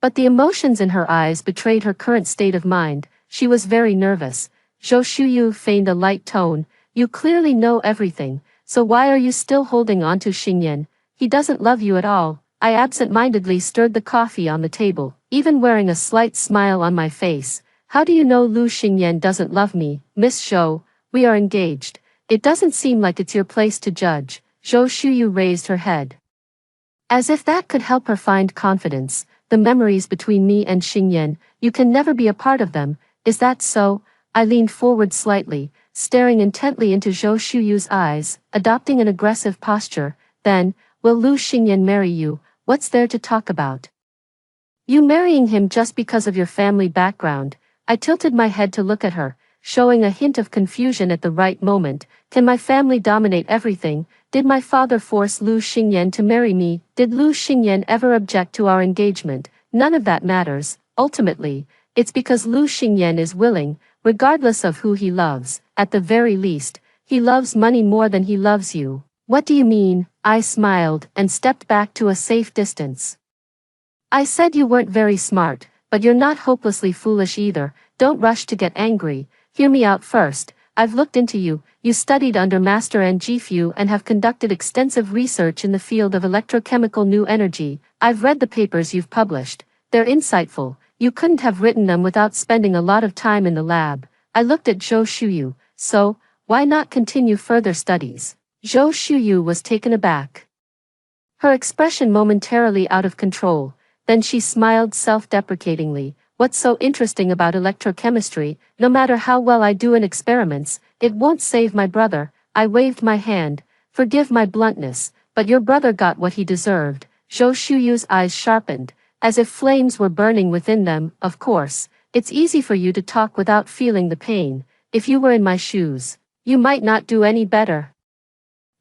But the emotions in her eyes betrayed her current state of mind. She was very nervous. Zhou Shuyu feigned a light tone. "You clearly know everything, so why are you still holding on to Xingyan? He doesn't love you at all." I absent-mindedly stirred the coffee on the table, even wearing a slight smile on my face. "How do you know Lu Xingyan doesn't love me, Miss Zhou? We are engaged. It doesn't seem like it's your place to judge." Zhou Shuyu raised her head, as if that could help her find confidence. "The memories between me and Xingyan, you can never be a part of them, is that so?" I leaned forward slightly, staring intently into Zhou Shuyu's eyes, adopting an aggressive posture. "Then, will Lu Xingyan marry you? What's there to talk about? You marrying him just because of your family background?" I tilted my head to look at her, showing a hint of confusion at the right moment. "Can my family dominate everything? Did my father force Lu Xingyan to marry me? Did Lu Xingyan ever object to our engagement? None of that matters. Ultimately, it's because Lu Xingyan is willing, regardless of who he loves. At the very least, he loves money more than he loves you." "What do you mean?" I smiled and stepped back to a safe distance. "I said you weren't very smart, but you're not hopelessly foolish either. Don't rush to get angry. Hear me out first. I've looked into you. You studied under Master An Jifu and have conducted extensive research in the field of electrochemical new energy. I've read the papers you've published. They're insightful. You couldn't have written them without spending a lot of time in the lab." I looked at Zhou Shuyu. "So, why not continue further studies?" Zhou Shuyu was taken aback, her expression momentarily out of control. Then she smiled self-deprecatingly. "What's so interesting about electrochemistry? No matter how well I do in experiments, it won't save my brother." I waved my hand. "Forgive my bluntness, but your brother got what he deserved." Zhou Shuyu's eyes sharpened, as if flames were burning within them. "Of course, it's easy for you to talk without feeling the pain. If you were in my shoes, you might not do any better.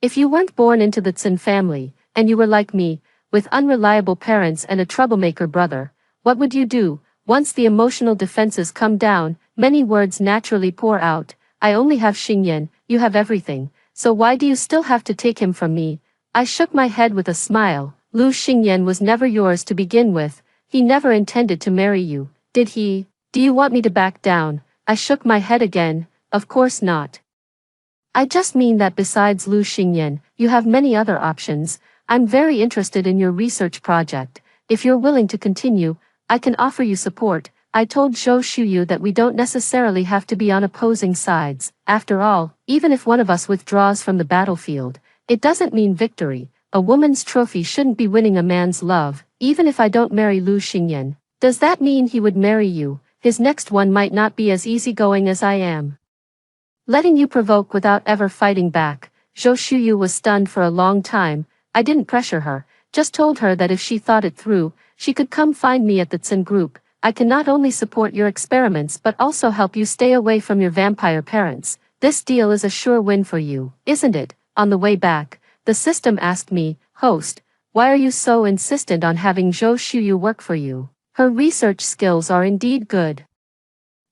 If you weren't born into the Tsin family, and you were like me, with unreliable parents and a troublemaker brother, what would you do?" Once the emotional defenses come down, many words naturally pour out. "I only have Xingyan, you have everything, so why do you still have to take him from me?" I shook my head with a smile. "Lu Xingyan was never yours to begin with. He never intended to marry you, did he? Do you want me to back down?" I shook my head again. "Of course not. I just mean that besides Lu Xingyan, you have many other options. I'm very interested in your research project. If you're willing to continue, I can offer you support." I told Zhou Shuyu that we don't necessarily have to be on opposing sides. After all, even if one of us withdraws from the battlefield, it doesn't mean victory. A woman's trophy shouldn't be winning a man's love. Even if I don't marry Lu Xingyan, does that mean he would marry you? His next one might not be as easygoing as I am. Letting you provoke without ever fighting back. Zhou Shuyu was stunned for a long time. I didn't pressure her, just told her that if she thought it through, she could come find me at the Tsin group. "I can not only support your experiments but also help you stay away from your vampire parents. This deal is a sure win for you, isn't it?" On the way back, the system asked me, "Host, why are you so insistent on having Zhou Shuyu work for you? Her research skills are indeed good,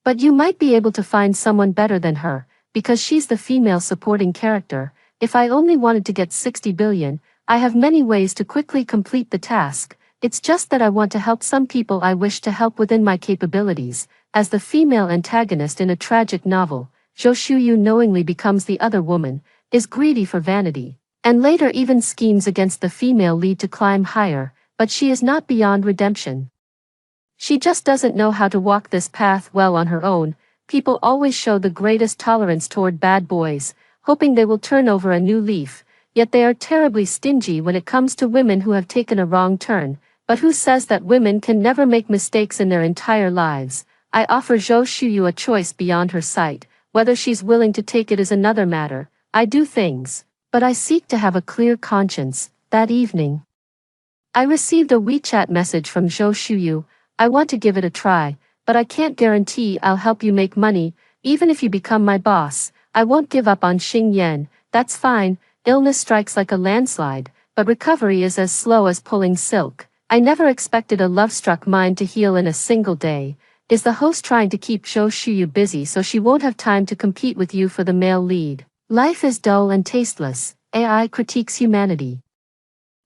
but you might be able to find someone better than her, because she's the female supporting character." If I only wanted to get 60 billion, I have many ways to quickly complete the task. It's just that I want to help some people I wish to help within my capabilities. As the female antagonist in a tragic novel, Zhou Shuyu knowingly becomes the other woman, is greedy for vanity, and later even schemes against the female lead to climb higher, but she is not beyond redemption. She just doesn't know how to walk this path well on her own. People always show the greatest tolerance toward bad boys. hoping they will turn over a new leaf, yet they are terribly stingy when it comes to women who have taken a wrong turn. But who says that women can never make mistakes in their entire lives? I offer Zhou Shuyu a choice beyond her sight. Whether she's willing to take it is another matter. I do things, but I seek to have a clear conscience. That evening, I received a WeChat message from Zhou Shuyu. I want to give it a try, but I can't guarantee I'll help you make money. Even if you become my boss, I won't give up on Xing Yan. That's fine. Illness strikes like a landslide, but recovery is as slow as pulling silk. I never expected a love-struck mind to heal in a single day. Is the host trying to keep Zhou Shuyu busy so she won't have time to compete with you for the male lead? Life is dull and tasteless. AI critiques humanity.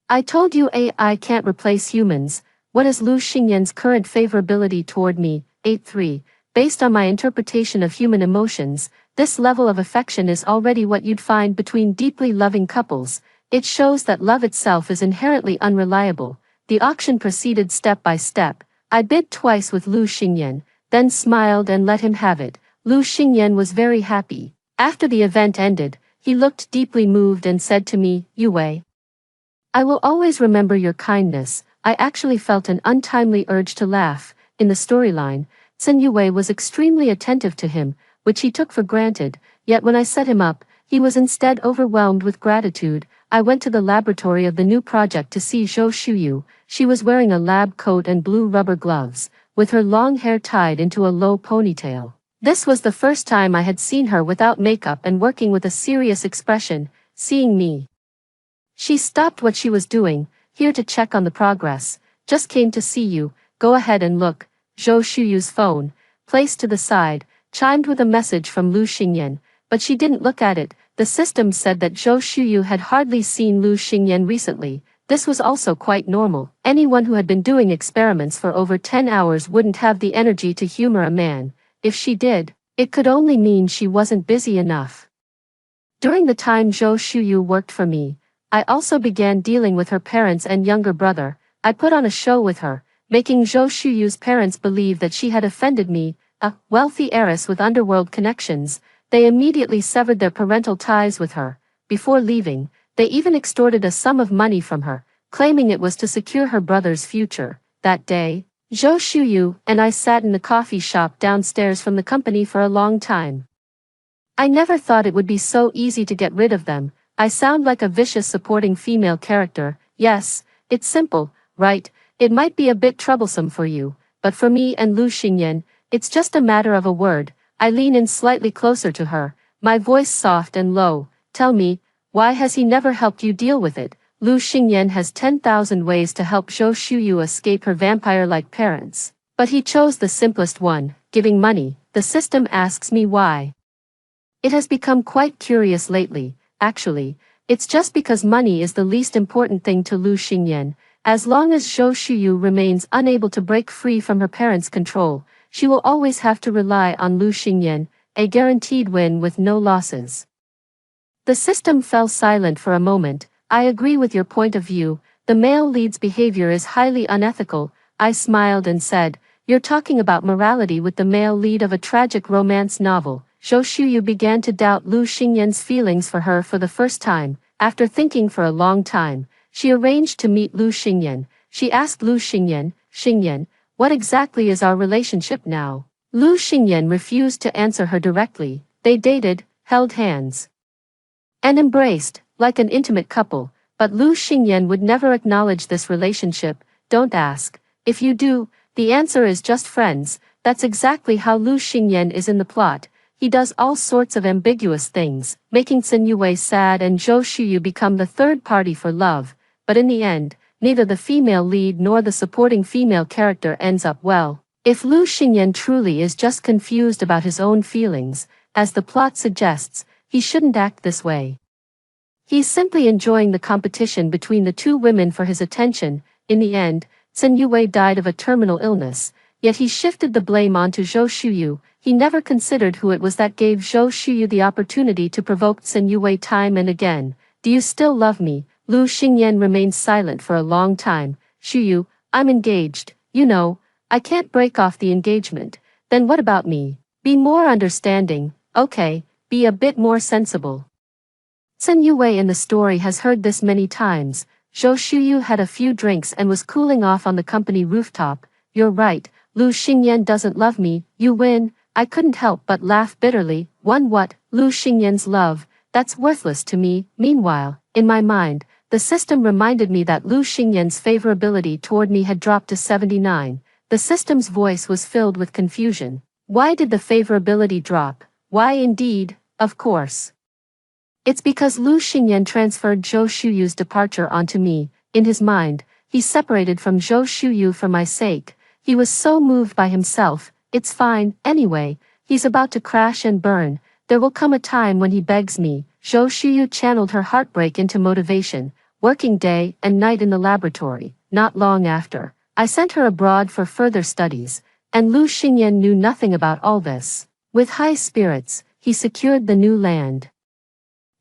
I told you AI can't replace humans. What is Lu Xingyan's current favorability toward me? 8-3. Based on my interpretation of human emotions, this level of affection is already what you'd find between deeply loving couples. It shows that love itself is inherently unreliable. The auction proceeded step by step. I bid twice with Lu Xingyan, then smiled and let him have it. Lu Xingyan was very happy. After the event ended, he looked deeply moved and said to me, "Yue, I will always remember your kindness." I actually felt an untimely urge to laugh. In the storyline, Sun Yue was extremely attentive to him, which he took for granted, yet when I set him up, he was instead overwhelmed with gratitude. I went to the laboratory of the new project to see Zhou Shuyu. She was wearing a lab coat and blue rubber gloves, with her long hair tied into a low ponytail. This was the first time I had seen her without makeup and working with a serious expression. Seeing me, she stopped what she was doing. "Here to check on the progress. Just came to see you. Go ahead and look." Zhou Shuyu's phone, placed to the side, chimed with a message from Lu Xingyan, but she didn't look at it. The system said that Zhou Shuyu had hardly seen Lu Xingyan recently. This was also quite normal. Anyone who had been doing experiments for over 10 hours wouldn't have the energy to humor a man. If she did, it could only mean she wasn't busy enough. During the time Zhou Shuyu worked for me, I also began dealing with her parents and younger brother. I put on a show with her, making Zhou Shuyu's parents believe that she had offended me, a wealthy heiress with underworld connections. They immediately severed their parental ties with her. Before leaving, they even extorted a sum of money from her, claiming it was to secure her brother's future. That day, Zhou Shuyu and I sat in the coffee shop downstairs from the company for a long time. I never thought it would be so easy to get rid of them. I sound like a vicious supporting female character. Yes, it's simple, right? It might be a bit troublesome for you, but for me and Lu Xingyan, it's just a matter of a word. I lean in slightly closer to her, my voice soft and low. "Tell me, why has he never helped you deal with it?" Lu Xingyan has 10,000 ways to help Zhou Shuyu escape her vampire-like parents, but he chose the simplest one, giving money. The system asks me why. It has become quite curious lately. Actually, it's just because money is the least important thing to Lu Xingyan. As long as Zhou Shuyu remains unable to break free from her parents' control, she will always have to rely on Lu Xingyan, a guaranteed win with no losses. The system fell silent for a moment. "I agree with your point of view. The male lead's behavior is highly unethical." I smiled and said, "You're talking about morality with the male lead of a tragic romance novel." Zhou Shuyu began to doubt Lu Xingyan's feelings for her for the first time. After thinking for a long time, she arranged to meet Lu Xingyan. She asked Lu Xingyan, "Xingyan, what exactly is our relationship now?" Lu Xingyan refused to answer her directly. They dated, held hands, and embraced, like an intimate couple, but Lu Xingyan would never acknowledge this relationship. "Don't ask. If you do, the answer is just friends." That's exactly how Lu Xingyan is in the plot. He does all sorts of ambiguous things, making Sun Yue sad and Zhou Shuyu become the third party for love, but in the end, neither the female lead nor the supporting female character ends up well. If Lu Xingyan truly is just confused about his own feelings, as the plot suggests, he shouldn't act this way. He's simply enjoying the competition between the two women for his attention. In the end, Sun Yue died of a terminal illness, yet he shifted the blame onto Zhou Shuyu. He never considered who it was that gave Zhou Shuyu the opportunity to provoke Sun Yue time and again. "Do you still love me?" Lu Xingyan remained silent for a long time. "Shuyu, I'm engaged. You know, I can't break off the engagement." "Then what about me? Be more understanding." "Okay, be a bit more sensible." Sun Yue in the story has heard this many times. Zhou Shuyu had a few drinks and was cooling off on the company rooftop. You're right, Lu Xingyan doesn't love me, you win. I couldn't help but laugh bitterly. One what? Lu Xingyan's love, that's worthless to me. Meanwhile, in my mind, the system reminded me that Lu Xingyan's favorability toward me had dropped to 79. The system's voice was filled with confusion. Why did the favorability drop? Why indeed, of course. It's because Lu Xingyan transferred Zhou Shuyu's departure onto me. In his mind, he separated from Zhou Shuyu for my sake. He was so moved by himself. It's fine, anyway, he's about to crash and burn. There will come a time when he begs me. Zhou Shuyu channeled her heartbreak into motivation, working day and night in the laboratory. Not long after, I sent her abroad for further studies, and Lu Xingyan knew nothing about all this. With high spirits, he secured the new land.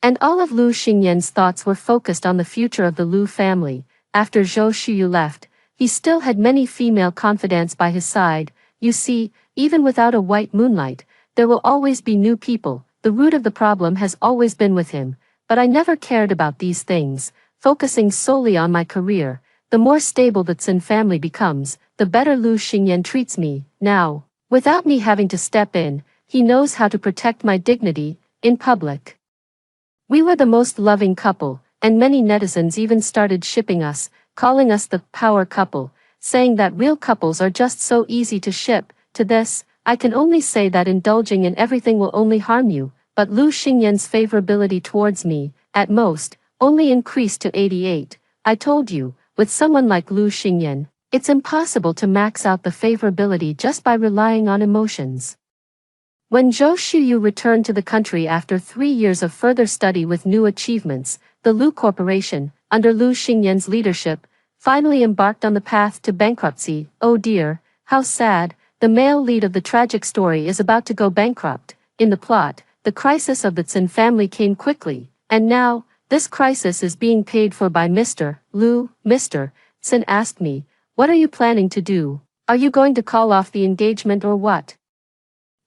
And all of Lu Xingyan's thoughts were focused on the future of the Lu family. After Zhou Shuyu left, he still had many female confidants by his side. You see, even without a white moonlight, there will always be new people. The root of the problem has always been with him, but I never cared about these things, focusing solely on my career. The more stable the Tsin family becomes, the better Lu Xingyan treats me. Now, without me having to step in, he knows how to protect my dignity, in public. We were the most loving couple, and many netizens even started shipping us, calling us the power couple, saying that real couples are just so easy to ship. To this, I can only say that indulging in everything will only harm you, but Lu Xingyan's favorability towards me, at most, only increased to 88. I told you, with someone like Lu Xingyan, it's impossible to max out the favorability just by relying on emotions. When Zhou Shuyu returned to the country after 3 years of further study with new achievements, the Lu Corporation, under Lu Xingyan's leadership, finally embarked on the path to bankruptcy. Oh dear, how sad, the male lead of the tragic story is about to go bankrupt. In the plot, the crisis of the Tsin family came quickly, and now, this crisis is being paid for by Mr. Lu. Mr. Tsin asked me, what are you planning to do? Are you going to call off the engagement or what?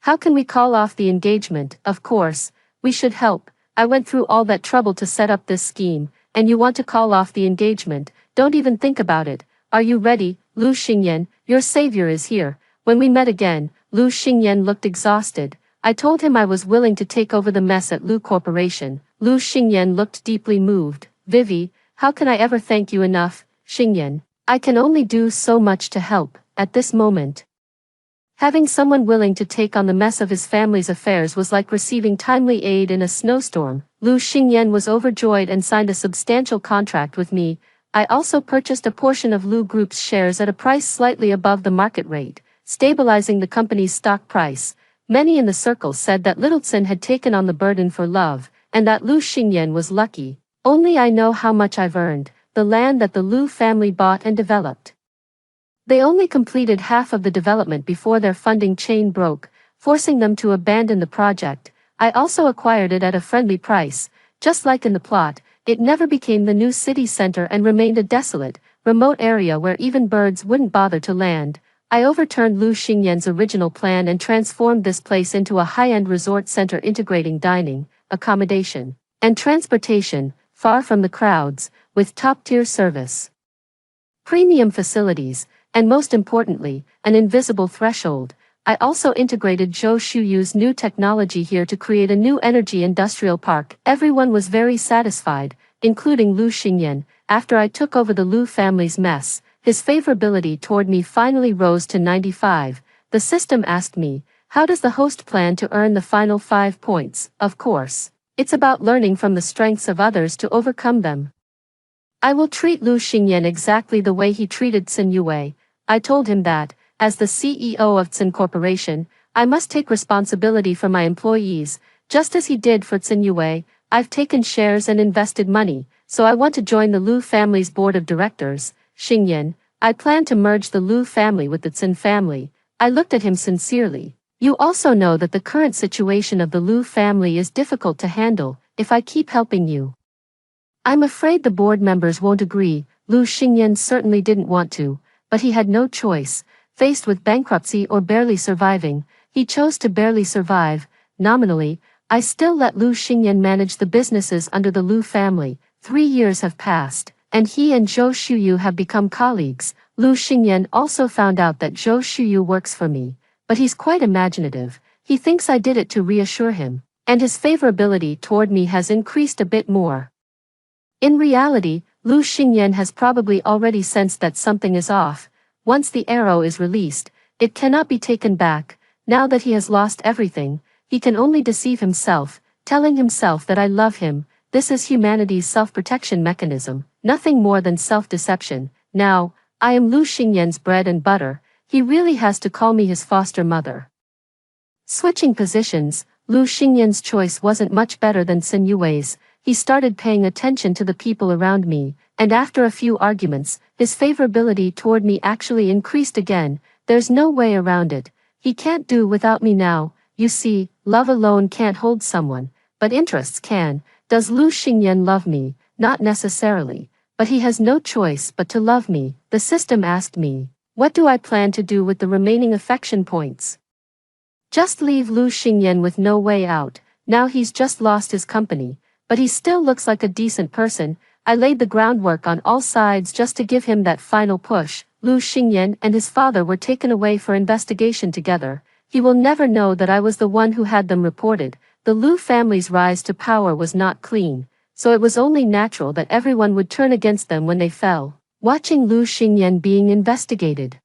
How can we call off the engagement? Of course, we should help. I went through all that trouble to set up this scheme, and you want to call off the engagement? Don't even think about it. Are you ready? Lu Xingyan, your savior is here. When we met again, Lu Xingyan looked exhausted. I told him I was willing to take over the mess at Lu Corporation. Lu Xingyan looked deeply moved. Vivi, how can I ever thank you enough? Xingyan, I can only do so much to help, at this moment. Having someone willing to take on the mess of his family's affairs was like receiving timely aid in a snowstorm. Lu Xingyan was overjoyed and signed a substantial contract with me. I also purchased a portion of Lu Group's shares at a price slightly above the market rate, stabilizing the company's stock price. Many in the circle said that Little Tsin had taken on the burden for love, and that Lu Xingyan was lucky. Only I know how much I've earned, the land that the Lu family bought and developed. They only completed half of the development before their funding chain broke, forcing them to abandon the project. I also acquired it at a friendly price. Just like in the plot, it never became the new city center and remained a desolate, remote area where even birds wouldn't bother to land. I overturned Lu Xingyan's original plan and transformed this place into a high-end resort center integrating dining, accommodation, and transportation, far from the crowds, with top-tier service, premium facilities, and most importantly, an invisible threshold. I also integrated Zhou Shuyu's new technology here to create a new energy industrial park. Everyone was very satisfied, including Lu Xingyan. After I took over the Lu family's mess, his favorability toward me finally rose to 95. The system asked me, how does the host plan to earn the final 5 points? Of course, it's about learning from the strengths of others to overcome them. I will treat Lu Xingyan exactly the way he treated Tsin Yue. I told him that, as the CEO of Tsin Corporation, I must take responsibility for my employees, just as he did for Tsin Yue. I've taken shares and invested money, so I want to join the Lu family's board of directors. Xingyan, I plan to merge the Lu family with the Tsin family. I looked at him sincerely. You also know that the current situation of the Lu family is difficult to handle, if I keep helping you. I'm afraid the board members won't agree. Lu Xingyan certainly didn't want to, but he had no choice. Faced with bankruptcy or barely surviving, he chose to barely survive. Nominally, I still let Lu Xingyan manage the businesses under the Lu family. 3 years have passed, and he and Zhou Shuyu have become colleagues. Lu Xingyan also found out that Zhou Shuyu works for me, but he's quite imaginative. He thinks I did it to reassure him, and his favorability toward me has increased a bit more. In reality, Lu Xingyan has probably already sensed that something is off. Once the arrow is released, it cannot be taken back. Now that he has lost everything, he can only deceive himself, telling himself that I love him. This is humanity's self-protection mechanism, nothing more than self-deception. Now, I am Lu Xingyan's bread and butter. He really has to call me his foster mother. Switching positions, Lu Xingyan's choice wasn't much better than Sun Yue's. He started paying attention to the people around me, and after a few arguments, his favorability toward me actually increased again. There's no way around it. He can't do without me now. You see, love alone can't hold someone, but interests can. Does Lu Xingyan love me? Not necessarily, but he has no choice but to love me. The system asked me, what do I plan to do with the remaining affection points? Just leave Lu Xingyan with no way out. Now he's just lost his company, but he still looks like a decent person. I laid the groundwork on all sides just to give him that final push. Lu Xingyan and his father were taken away for investigation together. He will never know that I was the one who had them reported. The Lu family's rise to power was not clean, so it was only natural that everyone would turn against them when they fell. Watching Lu Xingyan being investigated.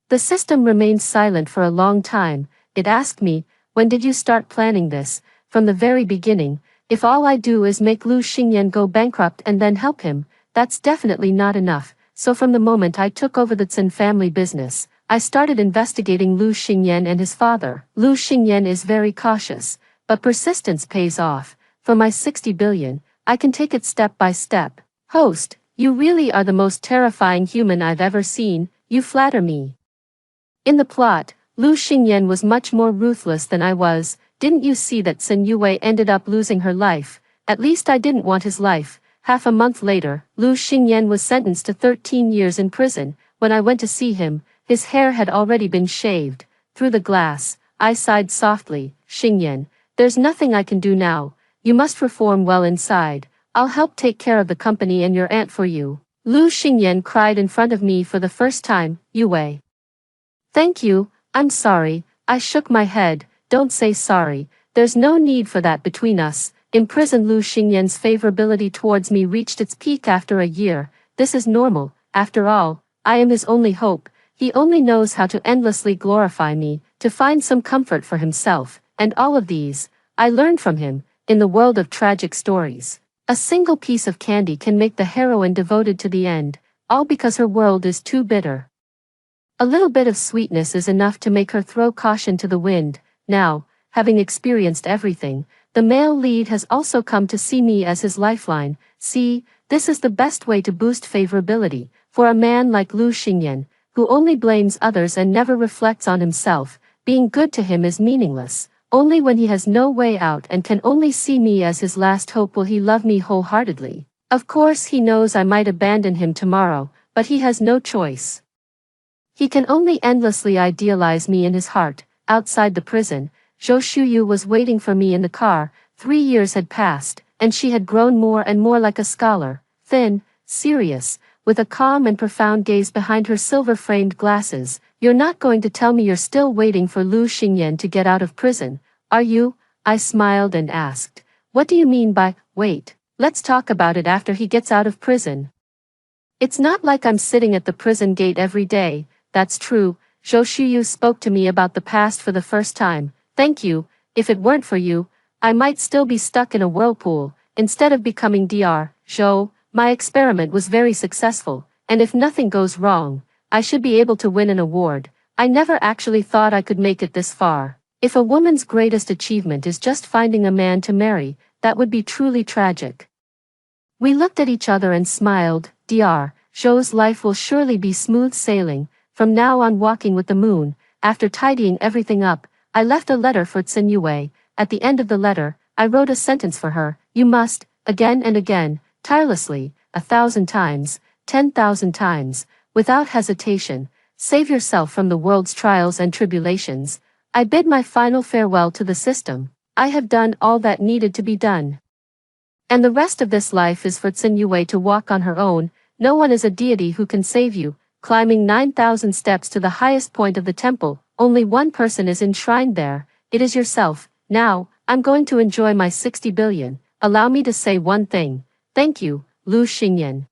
The system remained silent for a long time. It asked me, when did you start planning this? From the very beginning. If all I do is make Lu Xingyan go bankrupt and then help him, that's definitely not enough. So from the moment I took over the Zhen family business, I started investigating Lu Xingyan and his father. Lu Xingyan is very cautious, but persistence pays off. For my 60 billion, I can take it step by step. Host, you really are the most terrifying human I've ever seen. You flatter me. In the plot, Lu Xingyan was much more ruthless than I was. Didn't you see that Sun Yue ended up losing her life? At least I didn't want his life. Half a month later, Lu Xingyan was sentenced to 13 years in prison. When I went to see him, his hair had already been shaved. Through the glass, I sighed softly. Xingyan, there's nothing I can do now. You must reform well inside. I'll help take care of the company and your aunt for you. Lu Xingyan cried in front of me for the first time. Yue. Thank you, I'm sorry. I shook my head. Don't say sorry. There's no need for that between us. In prison, Lu Xingyan's favorability towards me reached its peak after a year. This is normal. After all, I am his only hope. He only knows how to endlessly glorify me, to find some comfort for himself, and all of these, I learned from him, in the world of tragic stories. A single piece of candy can make the heroine devoted to the end, all because her world is too bitter. A little bit of sweetness is enough to make her throw caution to the wind. Now, having experienced everything, the male lead has also come to see me as his lifeline. See, this is the best way to boost favorability, for a man like Lu Xingyan, who only blames others and never reflects on himself. Being good to him is meaningless. Only when he has no way out and can only see me as his last hope will he love me wholeheartedly. Of course he knows I might abandon him tomorrow, but he has no choice. He can only endlessly idealize me in his heart. Outside the prison, Zhou Shuyu was waiting for me in the car. 3 years had passed, and she had grown more and more like a scholar, thin, serious, with a calm and profound gaze behind her silver-framed glasses. You're not going to tell me you're still waiting for Lu Xingyan to get out of prison, are you? I smiled and asked. What do you mean by, wait? Let's talk about it after he gets out of prison. It's not like I'm sitting at the prison gate every day. That's true. Zhou Shuyu spoke to me about the past for the first time. Thank you. If it weren't for you, I might still be stuck in a whirlpool. Instead of becoming Dr. Zhou, my experiment was very successful, and if nothing goes wrong, I should be able to win an award. I never actually thought I could make it this far. If a woman's greatest achievement is just finding a man to marry, that would be truly tragic. We looked at each other and smiled. Dr. Zhou's life will surely be smooth sailing. From now on, walking with the moon. After tidying everything up, I left a letter for Sun Yue. At the end of the letter, I wrote a sentence for her. You must, again and again, tirelessly, 1,000 times, 10,000 times, without hesitation, save yourself from the world's trials and tribulations. I bid my final farewell to the system. I have done all that needed to be done. And the rest of this life is for Tsinyue to walk on her own. No one is a deity who can save you. Climbing 9,000 steps to the highest point of the temple, only one person is enshrined there. It is yourself. Now, I'm going to enjoy my 60 billion. Allow me to say one thing. Thank you, Lu Xingyan.